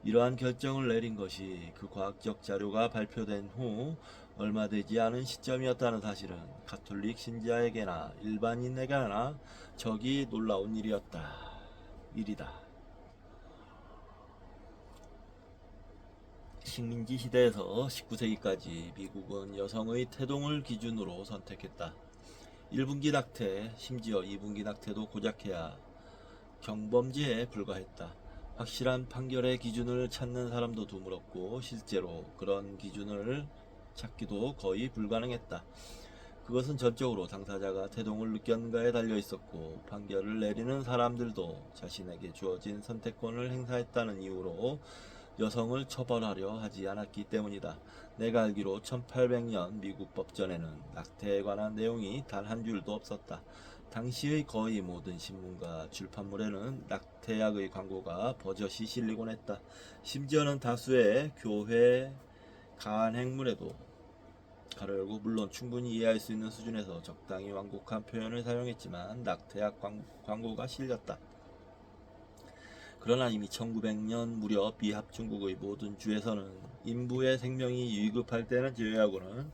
이러한 결정을 내린 것이 그 과학적 자료가 발표된 후 얼마 되지 않은 시점이었다는 사실은 가톨릭 신자에게나 일반인에게나 적이 놀라운 일이다. 식민지 시대에서 19세기까지 미국은 여성의 태동을 기준으로 선택했다. 1분기 낙태, 심지어 2분기 낙태도 고작해야 경범죄에 불과했다. 확실한 판결의 기준을 찾는 사람도 드물었고 실제로 그런 기준을 찾기도 거의 불가능했다. 그것은 전적으로 당사자가 태동을 느꼈는가에 달려 있었고 판결을 내리는 사람들도 자신에게 주어진 선택권을 행사했다는 이유로 여성을 처벌하려 하지 않았기 때문이다. 내가 알기로 1800년 미국 법전에는 낙태에 관한 내용이 단 한 줄도 없었다. 당시의 거의 모든 신문과 출판물에는 낙태약의 광고가 버젓이 실리곤 했다. 심지어는 다수의 교회 간행물에도 가로 열고 물론 충분히 이해할 수 있는 수준에서 적당히 완곡한 표현을 사용했지만 낙태약 광고가 실렸다. 그러나 이미 1900년 무렵 미합중국의 모든 주에서는 인부의 생명이 위급할 때는 제외하고는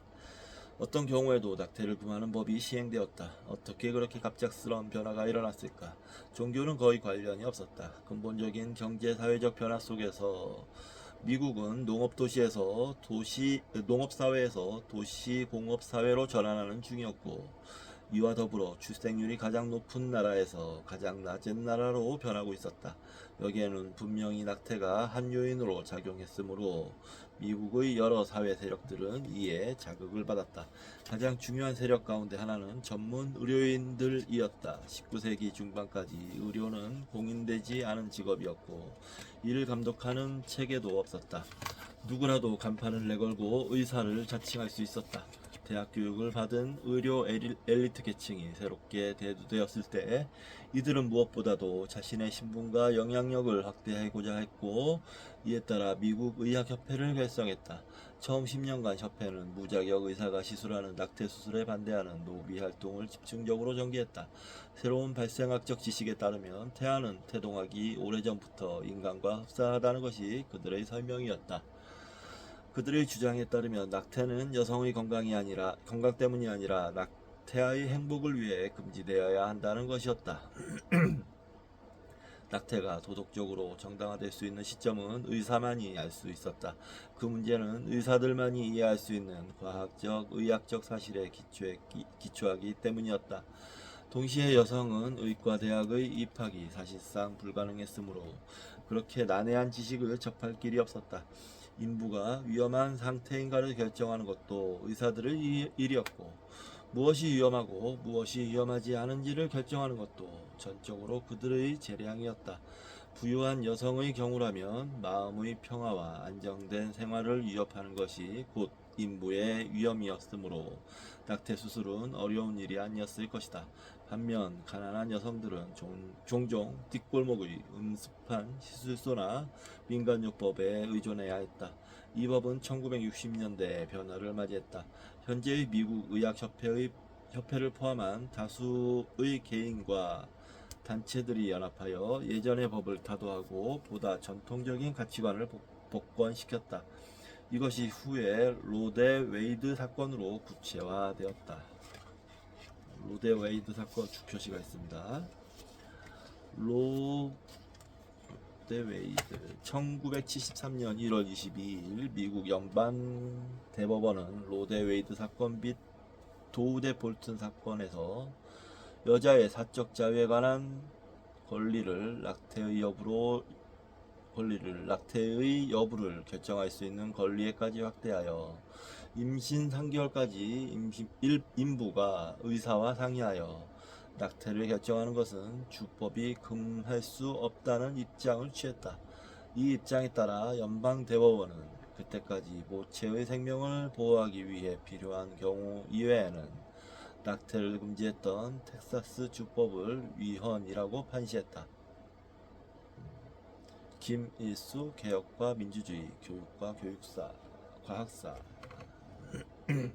어떤 경우에도 낙태를 금하는 법이 시행되었다. 어떻게 그렇게 갑작스러운 변화가 일어났을까? 종교는 거의 관련이 없었다. 근본적인 경제 사회적 변화 속에서 미국은 농업사회에서 도시 공업사회로 전환하는 중이었고 이와 더불어 출생률이 가장 높은 나라에서 가장 낮은 나라로 변하고 있었다. 여기에는 분명히 낙태가 한 요인으로 작용했으므로 미국의 여러 사회 세력들은 이에 자극을 받았다. 가장 중요한 세력 가운데 하나는 전문 의료인들이었다. 19세기 중반까지 의료는 공인되지 않은 직업이었고 이를 감독하는 체계도 없었다. 누구라도 간판을 내걸고 의사를 자칭할 수 있었다. 대학 교육을 받은 의료 엘리트 계층이 새롭게 대두되었을 때 이들은 무엇보다도 자신의 신분과 영향력을 확대하고자 했고 이에 따라 미국 의학협회를 결성했다. 처음 10년간 협회는 무자격 의사가 시술하는 낙태 수술에 반대하는 로비 활동을 집중적으로 전개했다. 새로운 발생학적 지식에 따르면 태아는 태동하기 오래전부터 인간과 흡사하다는 것이 그들의 설명이었다. 그들의 주장에 따르면 낙태는 여성의 건강 때문이 아니라 낙태아의 행복을 위해 금지되어야 한다는 것이었다. 낙태가 도덕적으로 정당화될 수 있는 시점은 의사만이 알 수 있었다. 그 문제는 의사들만이 이해할 수 있는 과학적, 의학적 사실에 기초하기 때문이었다. 동시에 여성은 의과대학의 입학이 사실상 불가능했으므로 그렇게 난해한 지식을 접할 길이 없었다. 인부가 위험한 상태인가를 결정하는 것도 의사들의 일이었고 무엇이 위험하고 무엇이 위험하지 않은지를 결정하는 것도 전적으로 그들의 재량이었다. 부유한 여성의 경우라면 마음의 평화와 안정된 생활을 위협하는 것이 곧 인부의 위험이었으므로 낙태 수술은 어려운 일이 아니었을 것이다. 반면 가난한 여성들은 종종 뒷골목의 음습한 시술소나 민간요법에 의존해야 했다. 이 법은 1960년대에 변화를 맞이했다. 현재의 미국 의학협회를 포함한 다수의 개인과 단체들이 연합하여 예전의 법을 타도하고 보다 전통적인 가치관을 복권시켰다. 이것이 후에 로데 웨이드 사건으로 구체화되었다. 로데 웨이드 사건 주표시가 있습니다. 로데 웨이드 1973년 1월 22일 미국 연방 대법원은 로데 웨이드 사건 및 도우대 볼튼 사건에서 여자의 사적 자유에 관한 권리를 낙태의 여부를 결정할 수 있는 권리에까지 확대하여 임신 3개월까지 인부가 의사와 상의하여 낙태를 결정하는 것은 주법이 금할 수 없다는 입장을 취했다. 이 입장에 따라 연방 대법원은 그때까지 모체의 생명을 보호하기 위해 필요한 경우 이외에는 낙태를 금지했던 텍사스 주법을 위헌이라고 판시했다. 김일수 개혁과 민주주의 교육과 교육사 과학사 네.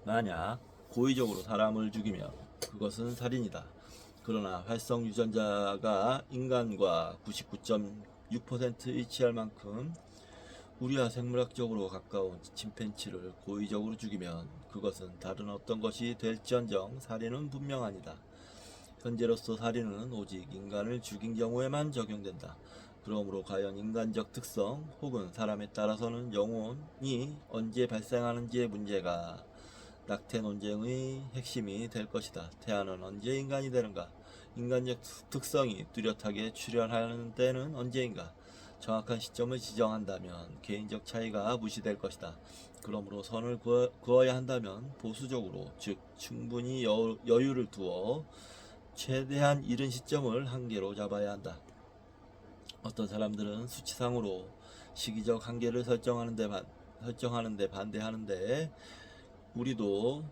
만약 고의적으로 사람을 죽이면 그것은 살인이다. 그러나 활성 유전자가 인간과 99.6% 일치할 만큼 우리와 생물학적으로 가까운 침팬치를 고의적으로 죽이면 그것은 다른 어떤 것이 될지언정 살인은 분명하니다. 현재로서 살인은 오직 인간을 죽인 경우에만 적용된다. 그러므로 과연 인간적 특성 혹은 사람에 따라서는 영혼이 언제 발생하는지의 문제가 낙태 논쟁의 핵심이 될 것이다. 태아는 언제 인간이 되는가? 인간적 특성이 뚜렷하게 출현하는 때는 언제인가? 정확한 시점을 지정한다면 개인적 차이가 무시될 것이다. 그러므로 선을 그어야 한다면 보수적으로, 즉 충분히 여유를 두어 최대한 이른 시점을 한계로 잡아야 한다. 어떤 사람들은 수치상으로 시기적 한계를 설정하는데 반대하는데 우리도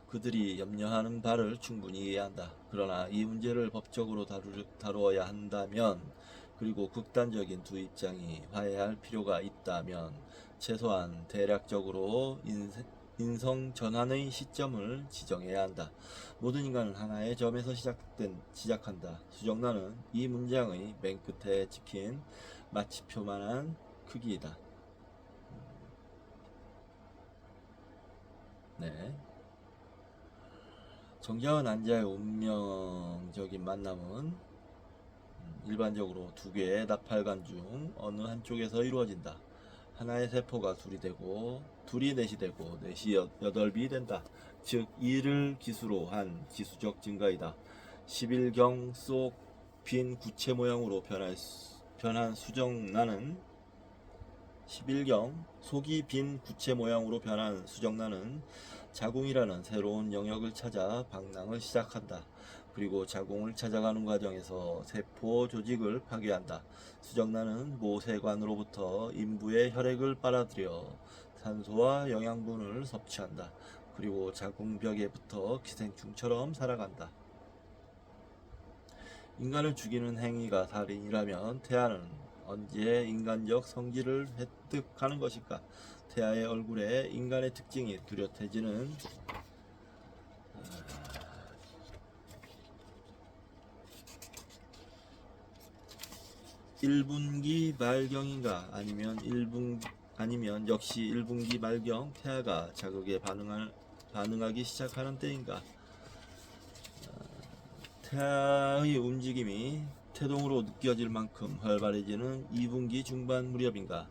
그들이 염려하는 바를 충분히 이해해야 한다. 그러나 이 문제를 법적으로 다루어야 한다면, 그리고 극단적인 두 입장이 화해할 필요가 있다면 최소한 대략적으로 인성 전환의 시점을 지정해야 한다. 모든 인간은 하나의 점에서 시작한다. 수정란은 이 문장의 맨 끝에 찍힌 마치표만한 크기이다. 네. 정자와 난자의 운명적인 만남은 일반적으로 두 개의 나팔관 중 어느 한쪽에서 이루어진다. 하나의 세포가 둘이 넷이 되고 넷이 여덟이 된다. 즉 2를 기수로 한 기수적 증가이다. 11경 속 빈 구체 모양으로 변한 수정란은 11경 속이 빈 구체 모양으로 변한 수정란은 자궁이라는 새로운 영역을 찾아 방랑을 시작한다. 그리고 자궁을 찾아가는 과정에서 세포 조직을 파괴한다. 수정란은 모세관으로부터 인부의 혈액을 빨아들여 산소와 영양분을 섭취한다. 그리고 자궁벽에 붙어 기생충처럼 살아간다. 인간을 죽이는 행위가 살인이라면 태아는 언제 인간적 성질을 획득하는 것일까? 태아의 얼굴에 인간의 특징이 뚜렷해지는 1분기 말경인가? 아니면 역시 1분기 말경 태아가 자극에 반응하기 시작하는 때인가? 태아의 움직임이 태동으로 느껴질 만큼 활발해지는 2분기 중반 무렵인가?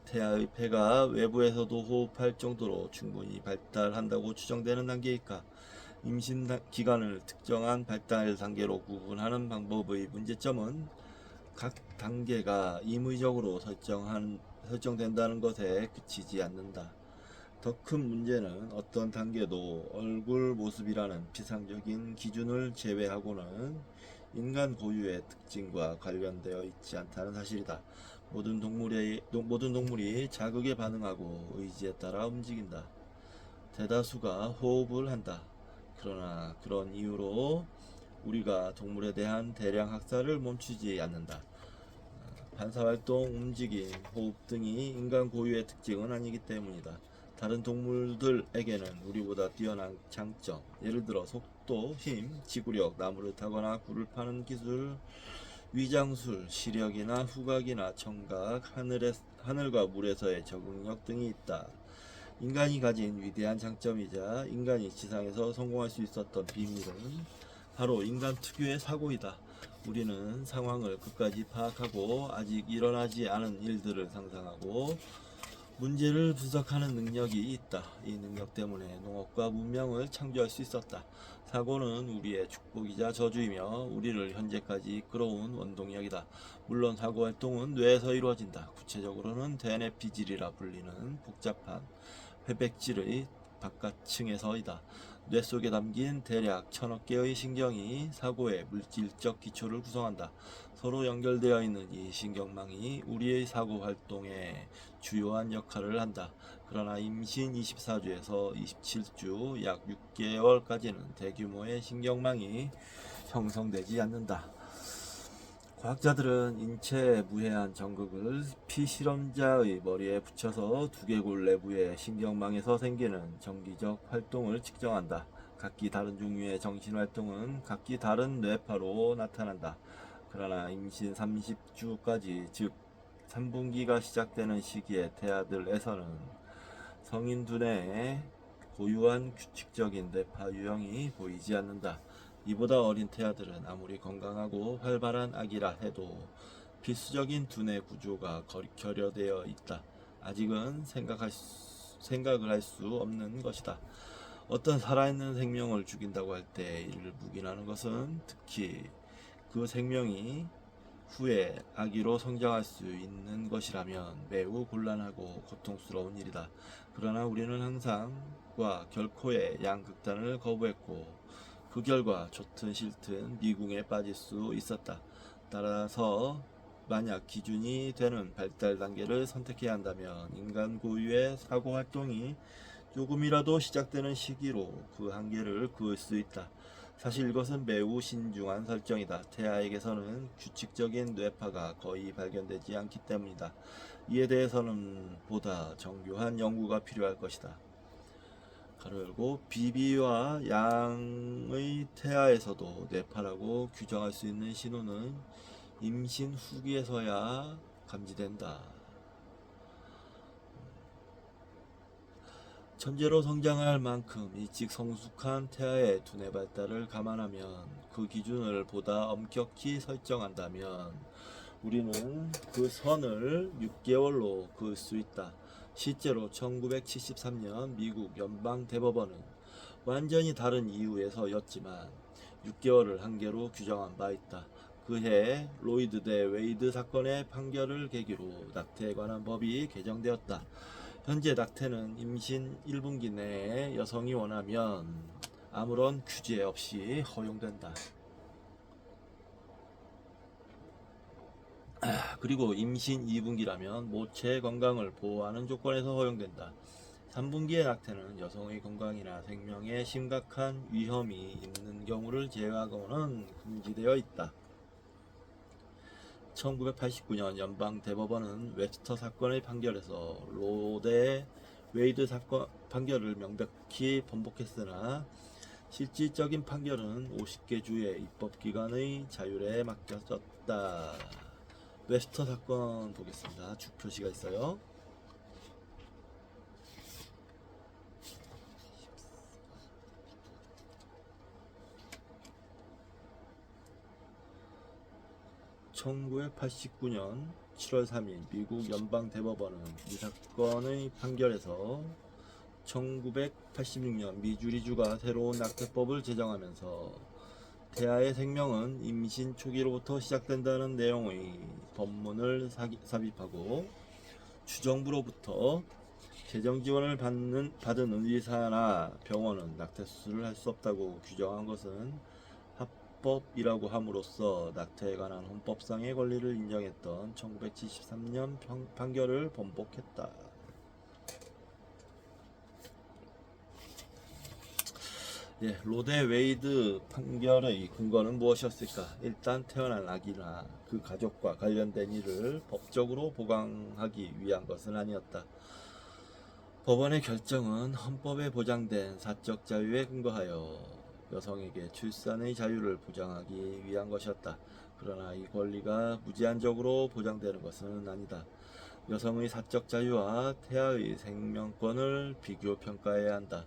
태아의 폐가 외부에서도 호흡할 정도로 충분히 발달한다고 추정되는 단계일까? 임신 기간을 특정한 발달 단계로 구분하는 방법의 문제점은 각 단계가 임의적으로 설정된다는 것에 그치지 않는다. 더 큰 문제는 어떤 단계도 얼굴 모습이라는 피상적인 기준을 제외하고는 인간 고유의 특징과 관련되어 있지 않다는 사실이다. 모든 동물이 자극에 반응하고 의지에 따라 움직인다. 대다수가 호흡을 한다. 그러나 그런 이유로 우리가 동물에 대한 대량 학살을 멈추지 않는다. 반사활동, 움직임, 호흡 등이 인간 고유의 특징은 아니기 때문이다. 다른 동물들에게는 우리보다 뛰어난 장점, 예를 들어 속도, 힘, 지구력, 나무를 타거나 굴을 파는 기술, 위장술, 시력이나 후각이나 청각, 하늘과 물에서의 적응력 등이 있다. 인간이 가진 위대한 장점이자 인간이 지상에서 성공할 수 있었던 비밀은 바로 인간 특유의 사고이다. 우리는 상황을 끝까지 파악하고 아직 일어나지 않은 일들을 상상하고 문제를 분석하는 능력이 있다. 이 능력 때문에 농업과 문명을 창조할 수 있었다. 사고는 우리의 축복이자 저주이며 우리를 현재까지 이끌어온 원동력이다. 물론 사고 활동은 뇌에서 이루어진다. 구체적으로는 대뇌피질이라 불리는 복잡한 회백질의 바깥층에서이다. 뇌 속에 담긴 대략 1000억 개의 신경이 사고의 물질적 기초를 구성한다. 서로 연결되어 있는 이 신경망이 우리의 사고 활동에 주요한 역할을 한다. 그러나 임신 24주에서 27주 약 6개월까지는 대규모의 신경망이 형성되지 않는다. 과학자들은 인체에 무해한 전극을 피실험자의 머리에 붙여서 두개골 내부의 신경망에서 생기는 정기적 활동을 측정한다. 각기 다른 종류의 정신활동은 각기 다른 뇌파로 나타난다. 그러나 임신 30주까지, 즉 3분기가 시작되는 시기에 태아들에서는 성인 두뇌에 고유한 규칙적인 뇌파 유형이 보이지 않는다. 이보다 어린 태아들은 아무리 건강하고 활발한 아기라 해도 필수적인 두뇌 구조가 결여되어 있다. 아직은 생각을 할 수 없는 것이다. 어떤 살아있는 생명을 죽인다고 할 때 이를 묵인하는 것은 특히 그 생명이 후에 아기로 성장할 수 있는 것이라면 매우 곤란하고 고통스러운 일이다. 그러나 우리는 항상과 결코의 양극단을 거부했고 그 결과 좋든 싫든 미궁에 빠질 수 있었다. 따라서 만약 기준이 되는 발달 단계를 선택해야 한다면 인간 고유의 사고 활동이 조금이라도 시작되는 시기로 그 한계를 그을 수 있다. 사실 이것은 매우 신중한 설정이다. 태아에게서는 규칙적인 뇌파가 거의 발견되지 않기 때문이다. 이에 대해서는 보다 정교한 연구가 필요할 것이다. 가로 열고 비비와 양의 태아에서도 뇌파라고 규정할 수 있는 신호는 임신 후기에서야 감지된다. 천재로 성장할 만큼 일찍 성숙한 태아의 두뇌 발달을 감안하면 그 기준을 보다 엄격히 설정한다면 우리는 그 선을 6개월로 그을 수 있다. 실제로 1973년 미국 연방대법원은 완전히 다른 이유에서였지만 6개월을 한계로 규정한 바 있다. 그해 로이드 대 웨이드 사건의 판결을 계기로 낙태에 관한 법이 개정되었다. 현재 낙태는 임신 1분기 내에 여성이 원하면 아무런 규제 없이 허용된다. 그리고 임신 2분기라면 모체의 건강을 보호하는 조건에서 허용된다. 3분기의 낙태는 여성의 건강이나 생명에 심각한 위험이 있는 경우를 제외하고는 금지되어 있다. 1989년 연방대법원은 웹스터 사건의 판결에서 로 대 웨이드 사건 판결을 명백히 번복했으나 실질적인 판결은 50개 주의 입법기관의 자율에 맡겨졌다. 웹스터 사건 보겠습니다. 주 표시가 있어요. (1989년 7월 3일) 미국 연방대법원은 이 사건의 판결에서 1986년 미주리주가 새로운 낙태법을 제정하면서 태아의 생명은 임신 초기로부터 시작된다는 내용의 법문을 삽입하고 주정부로부터 재정 지원을 받은 의사나 병원은 낙태 수술을 할 수 없다고 규정한 것은 합법이라고 함으로써 낙태에 관한 헌법상의 권리를 인정했던 1973년 판결을 번복했다. 로 대 웨이드 판결의 근거는 무엇이었을까? 일단 태어난 아기나 그 가족과 관련된 일을 법적으로 보강하기 위한 것은 아니었다. 법원의 결정은 헌법에 보장된 사적 자유에 근거하여 여성에게 출산의 자유를 보장하기 위한 것이었다. 그러나 이 권리가 무제한적으로 보장되는 것은 아니다. 여성의 사적 자유와 태아의 생명권을 비교 평가해야 한다.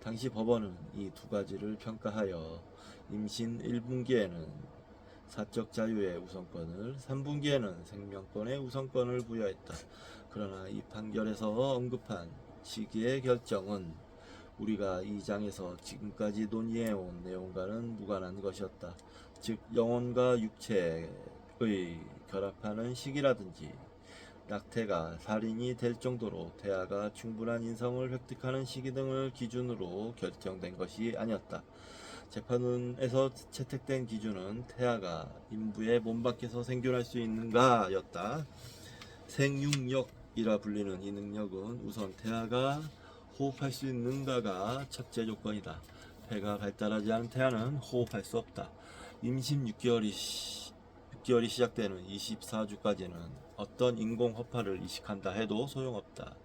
당시 법원은 이 두 가지를 평가하여 임신 1분기에는 사적 자유의 우선권을, 3분기에는 생명권의 우선권을 부여했다. 그러나 이 판결에서 언급한 시기의 결정은 우리가 이 장에서 지금까지 논의해온 내용과는 무관한 것이었다. 즉 영혼과 육체의 결합하는 시기라든지 낙태가 살인이 될 정도로 태아가 충분한 인성을 획득하는 시기 등을 기준으로 결정된 것이 아니었다. 재판에서 채택된 기준은 태아가 인부의 몸 밖에서 생존할 수 있는가 였다. 생육력이라 불리는 이 능력은 우선 태아가 호흡할 수 있는가가 첫째 조건이다. 폐가 발달하지 않은 태아는 호흡할 수 없다. 임신 6개월이 시작되는 24주까지는 어떤 인공 허파를 이식한다 해도 소용없다.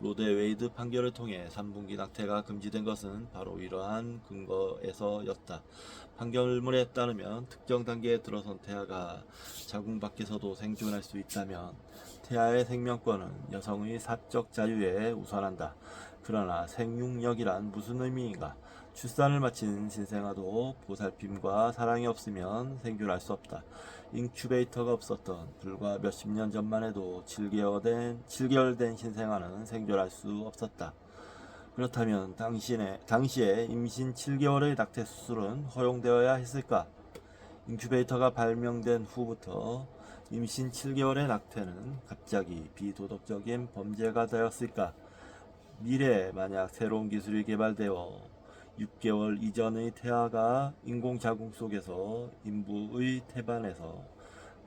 로데 웨이드 판결을 통해 3분기 낙태가 금지된 것은 바로 이러한 근거에서였다. 판결문에 따르면 특정 단계에 들어선 태아가 자궁 밖에서도 생존할 수 있다면 태아의 생명권은 여성의 사적 자유에 우선한다. 그러나 생육력이란 무슨 의미인가? 출산을 마친 신생아도 보살핌과 사랑이 없으면 생존할 수 없다. 인큐베이터가 없었던 불과 몇십 년 전만 해도 7개월 된 신생아는 생존할 수 없었다. 그렇다면 당시에 임신 7개월의 낙태 수술은 허용되어야 했을까? 인큐베이터가 발명된 후부터 임신 7개월의 낙태는 갑자기 비도덕적인 범죄가 되었을까? 미래에 만약 새로운 기술이 개발되어 6개월 이전의 태아가 인공자궁 속에서 인부의 태반에서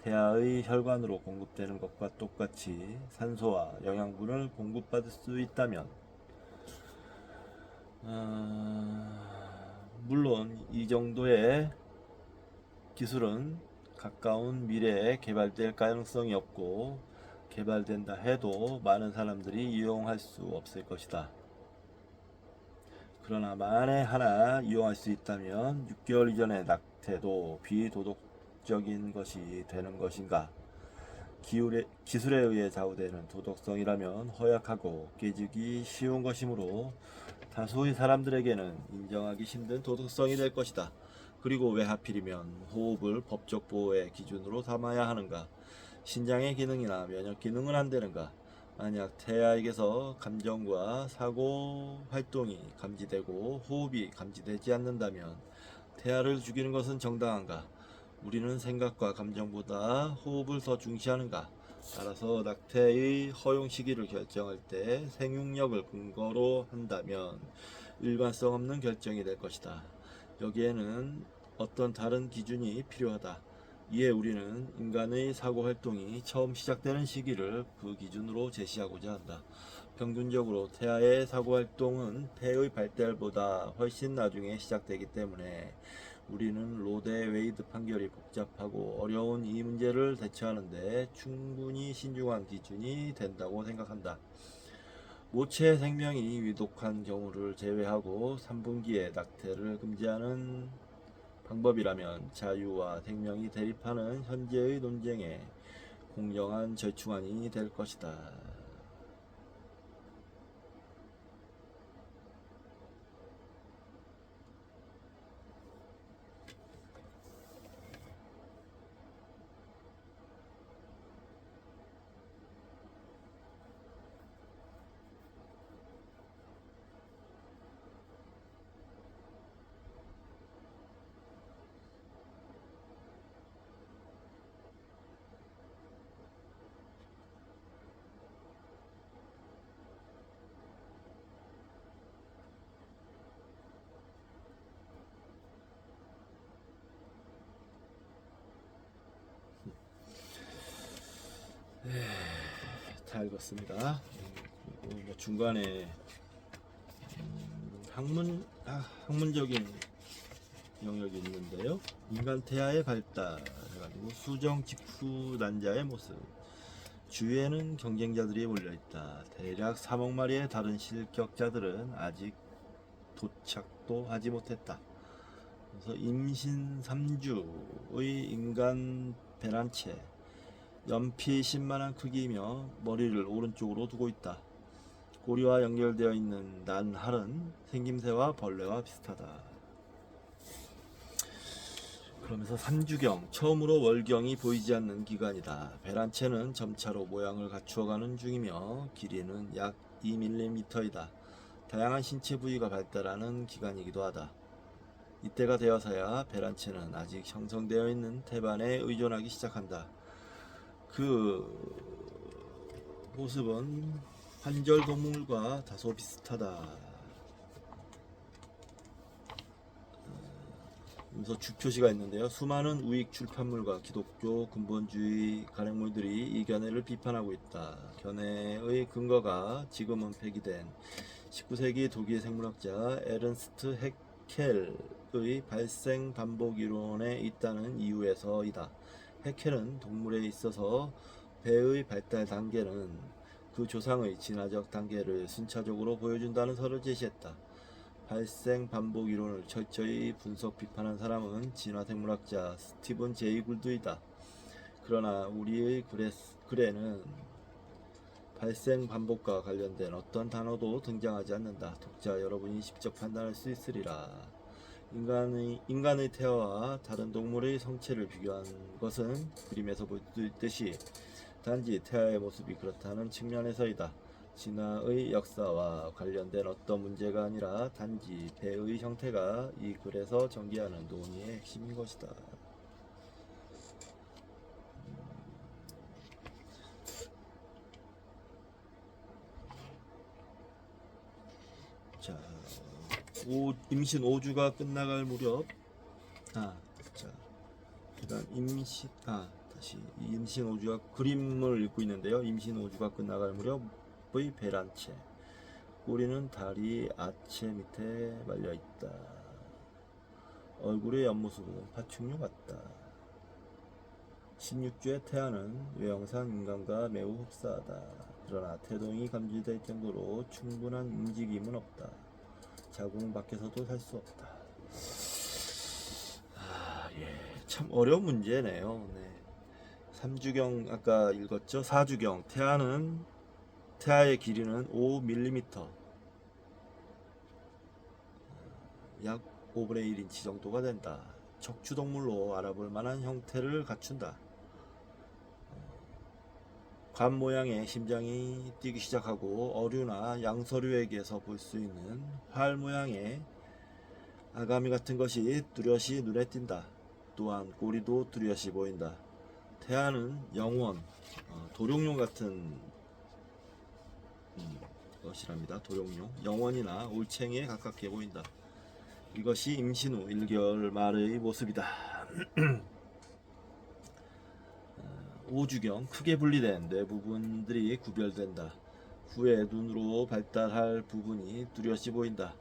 태아의 혈관으로 공급되는 것과 똑같이 산소와 영양분을 공급받을 수 있다면, 물론 이 정도의 기술은 가까운 미래에 개발될 가능성이 없고, 개발된다 해도 많은 사람들이 이용할 수 없을 것이다. 그러나 만에 하나 이용할 수 있다면 6개월 이전의 낙태도 비도덕적인 것이 되는 것인가? 기술에 의해 좌우되는 도덕성이라면 허약하고 깨지기 쉬운 것이므로 다수의 사람들에게는 인정하기 힘든 도덕성이 될 것이다. 그리고 왜 하필이면 호흡을 법적 보호의 기준으로 삼아야 하는가? 신장의 기능이나 면역 기능은 안 되는가? 만약 태아에게서 감정과 사고 활동이 감지되고 호흡이 감지되지 않는다면 태아를 죽이는 것은 정당한가? 우리는 생각과 감정보다 호흡을 더 중시하는가? 따라서 낙태의 허용 시기를 결정할 때 생육력을 근거로 한다면 일관성 없는 결정이 될 것이다. 여기에는 어떤 다른 기준이 필요하다. 이에 우리는 인간의 사고 활동이 처음 시작되는 시기를 그 기준으로 제시하고자 한다. 평균적으로 태아의 사고 활동은 폐의 발달보다 훨씬 나중에 시작되기 때문에 우리는 로데 웨이드 판결이 복잡하고 어려운 이 문제를 대처하는데 충분히 신중한 기준이 된다고 생각한다. 모체 생명이 위독한 경우를 제외하고 3분기에 낙태를 금지하는 방법이라면 자유와 생명이 대립하는 현재의 논쟁에 공정한 절충안이 될 것이다. 다 읽었습니다. 그리고 뭐 중간에 학문적인 영역이 있는데요. 인간 태아의 발달 해가지고 수정 직후 난자의 모습. 주위에는 경쟁자들이 몰려있다. 대략 3억 마리의 다른 실격자들은 아직 도착도 하지 못했다. 그래서 임신 3주의 인간 배란체, 연피 10만한 크기이며 머리를 오른쪽으로 두고 있다. 꼬리와 연결되어 있는 난할은 생김새와 벌레와 비슷하다. 그러면서 3주경, 처음으로 월경이 보이지 않는 기간이다. 배란체는 점차로 모양을 갖추어가는 중이며 길이는 약 2mm이다. 다양한 신체 부위가 발달하는 기간이기도 하다. 이때가 되어서야 배란체는 아직 형성되어 있는 태반에 의존하기 시작한다. 그 모습은 환절 동물과 다소 비슷하다. 그래서 주표시가 있는데요. 수많은 우익 출판물과 기독교 근본주의 간행물들이 이 견해를 비판하고 있다. 견해의 근거가 지금은 폐기된 19세기 독일 생물학자 에른스트 해켈의 발생 반복 이론에 있다는 이유에서이다. 해켈은 동물에 있어서 배의 발달 단계는 그 조상의 진화적 단계를 순차적으로 보여준다는 설을 제시했다. 발생 반복 이론을 철저히 분석 비판한 사람은 진화생물학자 스티븐 제이 굴드이다. 그러나 우리의 글에는 발생 반복과 관련된 어떤 단어도 등장하지 않는다. 독자 여러분이 직접 판단할 수 있으리라. 인간의 태아와 다른 동물의 성체를 비교한 것은 그림에서 볼 수 있듯이 단지 태아의 모습이 그렇다는 측면에서이다. 진화의 역사와 관련된 어떤 문제가 아니라 단지 배의 형태가 이 글에서 전개하는 논의의 핵심인 것이다. 자, 임신 5주가 끝나갈 무렵, 자, 일단 다시 임신 5주가 그림을 읽고 있는데요. 임신 5주가 끝나갈 무렵의 배란체, 꼬리는 다리 아체 밑에 말려 있다. 얼굴의 옆모습은 파충류 같다. 16주의 태아는 외형상 인간과 매우 흡사하다. 그러나 태동이 감지될 정도로 충분한 움직임은 없다. 자궁 밖에서도 살 수 없다. 참 어려운 문제네요. 네. 3주경 아까 읽었죠? 4주경 태아의 길이는 5mm, 약 5분의 1인치 정도가 된다. 척추동물로 알아볼 만한 형태를 갖춘다. 관 모양의 심장이 뛰기 시작하고 어류나 양서류에게서 볼 수 있는 활 모양의 아가미 같은 것이 뚜렷이 눈에 띈다. 또한 꼬리도 뚜렷이 보인다. 태아는 영원, 도룡뇽 같은 것이랍니다. 도룡뇽, 영원이나 올챙이에 가깝게 보인다. 이것이 임신 후 1개월 말의 모습이다. 5주경 크게 분리된 뇌 부분들이 구별된다. 후에 눈으로 발달할 부분이 뚜렷이 보인다.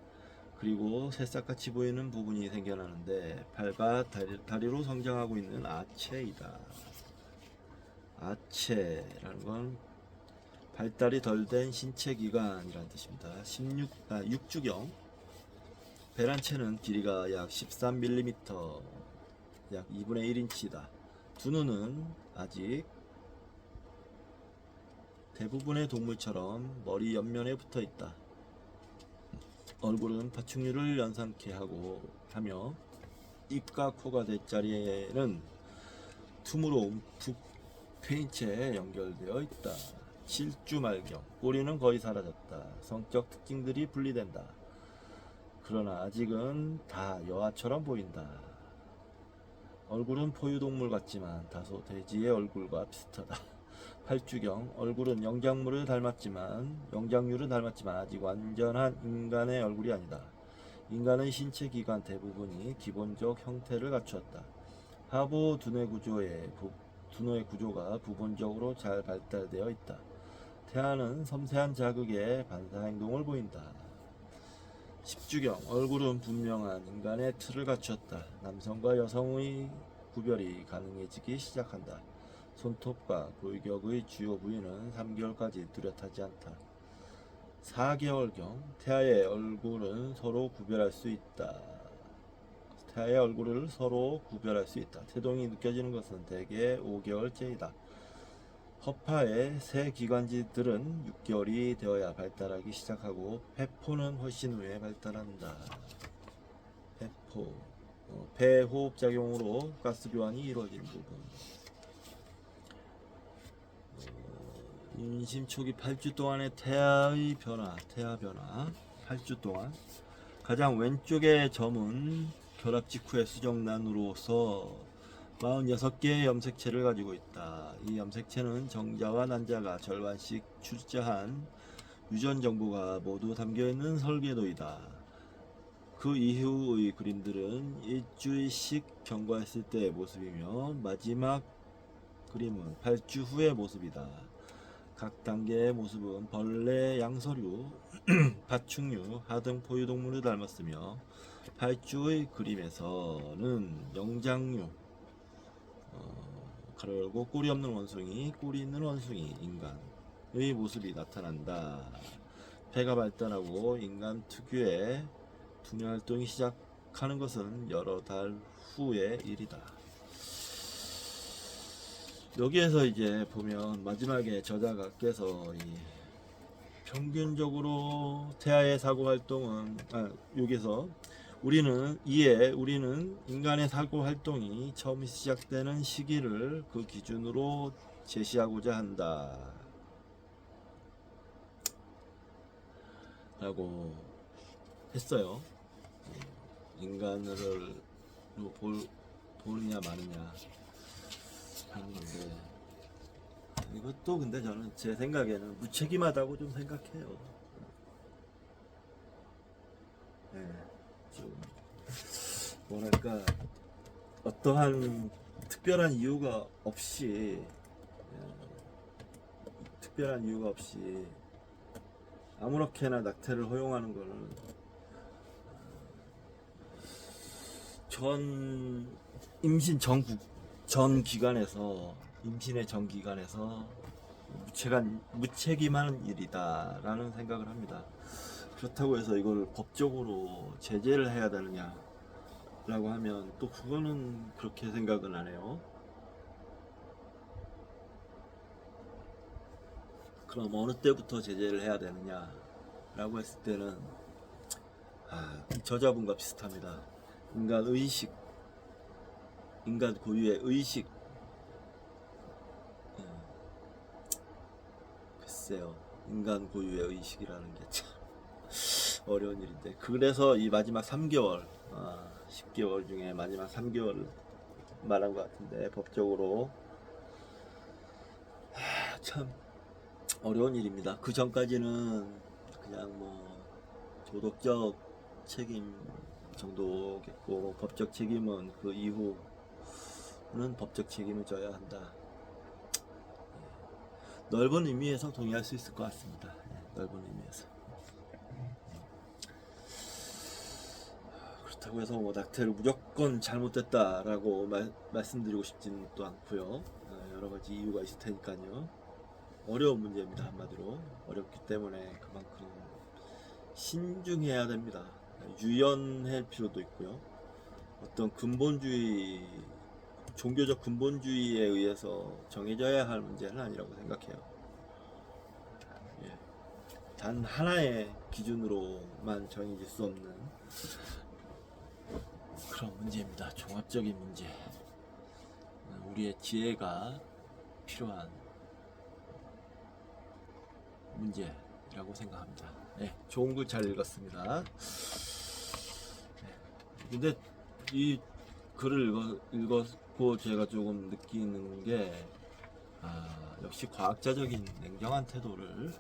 그리고 새싹같이 보이는 부분이 생겨나는데 팔과 다리로 성장하고 있는 아체이다. 아체라는 건 발달이 덜 된 신체 기관이라는 뜻입니다. 6주경 배란체는 길이가 약 13mm, 약 2분의 1인치다. 두 눈은 아직 대부분의 동물처럼 머리 옆면에 붙어 있다. 얼굴은 파충류를 연상케 하며 입과 코가 될 자리에는 tum으로 움푹 패인 채 연결되어 있다. 7주 말경 꼬리는 거의 사라졌다. 성적 특징들이 분리된다. 그러나 아직은 다 여아처럼 보인다. 얼굴은 포유동물 같지만 다소 돼지의 얼굴과 비슷하다. 8주경 얼굴은 영장류를 닮았지만 아직 완전한 인간의 얼굴이 아니다. 인간의 신체 기관 대부분이 기본적 형태를 갖추었다. 하부 두뇌 구조가 부분적으로 잘 발달되어 있다. 태아는 섬세한 자극에 반사 행동을 보인다. 10주경 얼굴은 분명한 인간의 틀을 갖추었다. 남성과 여성의 구별이 가능해지기 시작한다. 손톱과 골격의 주요 부위는 3개월까지 뚜렷하지 않다. 4개월경 태아의 얼굴을 서로 구별할 수 있다. 태동이 느껴지는 것은 대개 5개월째이다. 허파의 새 기관지들은 6개월이 되어야 발달하기 시작하고 폐포는 훨씬 후에 발달한다. 폐호흡작용으로 가스 교환이 이루어지는 부분. 임신 초기 8주 동안의 태아 변화. 8주 동안 가장 왼쪽의 점은 결합 직후의 수정란으로서 46개의 염색체를 가지고 있다. 이 염색체는 정자와 난자가 절반씩 출자한 유전 정보가 모두 담겨있는 설계도이다. 그 이후의 그림들은 일주일씩 경과했을 때의 모습이며 마지막 그림은 8주 후의 모습이다. 각 단계의 모습은 벌레, 양서류, 파충류, 하등 포유동물을 닮았으며 8주의 그림에서는 영장류, 가로 열고 꼬리 없는 원숭이, 꼬리 있는 원숭이, 인간, 모습이 나타난다. 폐가 발달하고 인간 특유의 두뇌 활동이 시작하는 것은 여러 달 후의 일이다. 여기에서 이제 보면 마지막에 저자가께서 이 평균적으로 태아의 사고 활동은 여기서 우리는 인간의 사고 활동이 처음 시작되는 시기를 그 기준으로 제시하고자 한다 라고 했어요. 인간을 보느냐 마느냐 하는 건데, 이것도 근데 저는 제 생각에는 무책임하다고 좀 생각해요. 네, 좀 뭐랄까 어떠한 특별한 이유가 없이 아무렇게나 낙태를 허용하는 거는 임신의 전 기간에서 무책임한 일이다라는 생각을 합니다. 그렇다고 해서 이걸 법적으로 제재를 해야 되느냐라고 하면 또 그거는 그렇게 생각은 안 해요. 그럼 어느 때부터 제재를 해야 되느냐라고 했을 때는 저자분과 비슷합니다. 인간 고유의 의식. 글쎄요, 인간 고유의 의식이라는 게 참 어려운 일인데, 그래서 이 마지막 3개월, 10개월 중에 마지막 3개월을 말한 것 같은데, 법적으로 참 어려운 일입니다. 그 전까지는 그냥 뭐 도덕적 책임 정도겠고, 법적 책임은 그 이후는 법적 책임을 져야 한다. 넓은 의미에서 동의할 수 있을 것 같습니다. 넓은 의미에서. 그렇다고 해서 뭐 낙태를 무조건 잘못됐다라고 말씀드리고 싶지는 또 않고요. 여러 가지 이유가 있을 테니까요. 어려운 문제입니다. 한마디로 어렵기 때문에 그만큼 신중해야 됩니다. 유연할 필요도 있고요. 어떤 종교적 근본주의에 의해서 정해져야 할 문제는 아니라고 생각해요. 단 하나의 기준으로만 정해질 수 없는 그런 문제입니다. 종합적인 문제. 우리의 지혜가 필요한 문제라고 생각합니다. 좋은 글 잘 읽었습니다. 근데 이 글을 읽었고 제가 조금 느끼는 게 역시 과학자적인 냉정한 태도를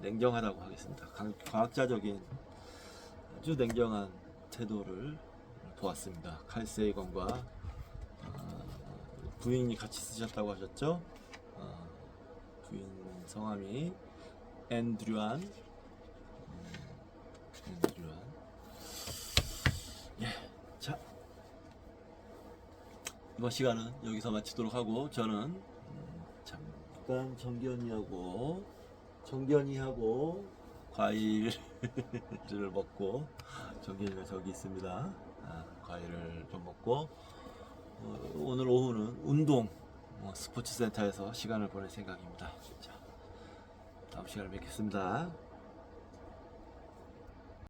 냉정하다고 하겠습니다. 과학자적인 아주 냉정한 태도를 보았습니다. 칼 세이건과 부인이 같이 쓰셨다고 하셨죠? 부인 성함이 앤드류안. 자, 이번 시간은 여기서 마치도록 하고, 저는 잠깐 정견이하고 과일을 먹고, 정견이가 저기 있습니다. 과일을 좀 먹고, 오늘 오후는 운동 스포츠 센터에서 시간을 보낼 생각입니다. 자, 다음 시간에 뵙겠습니다.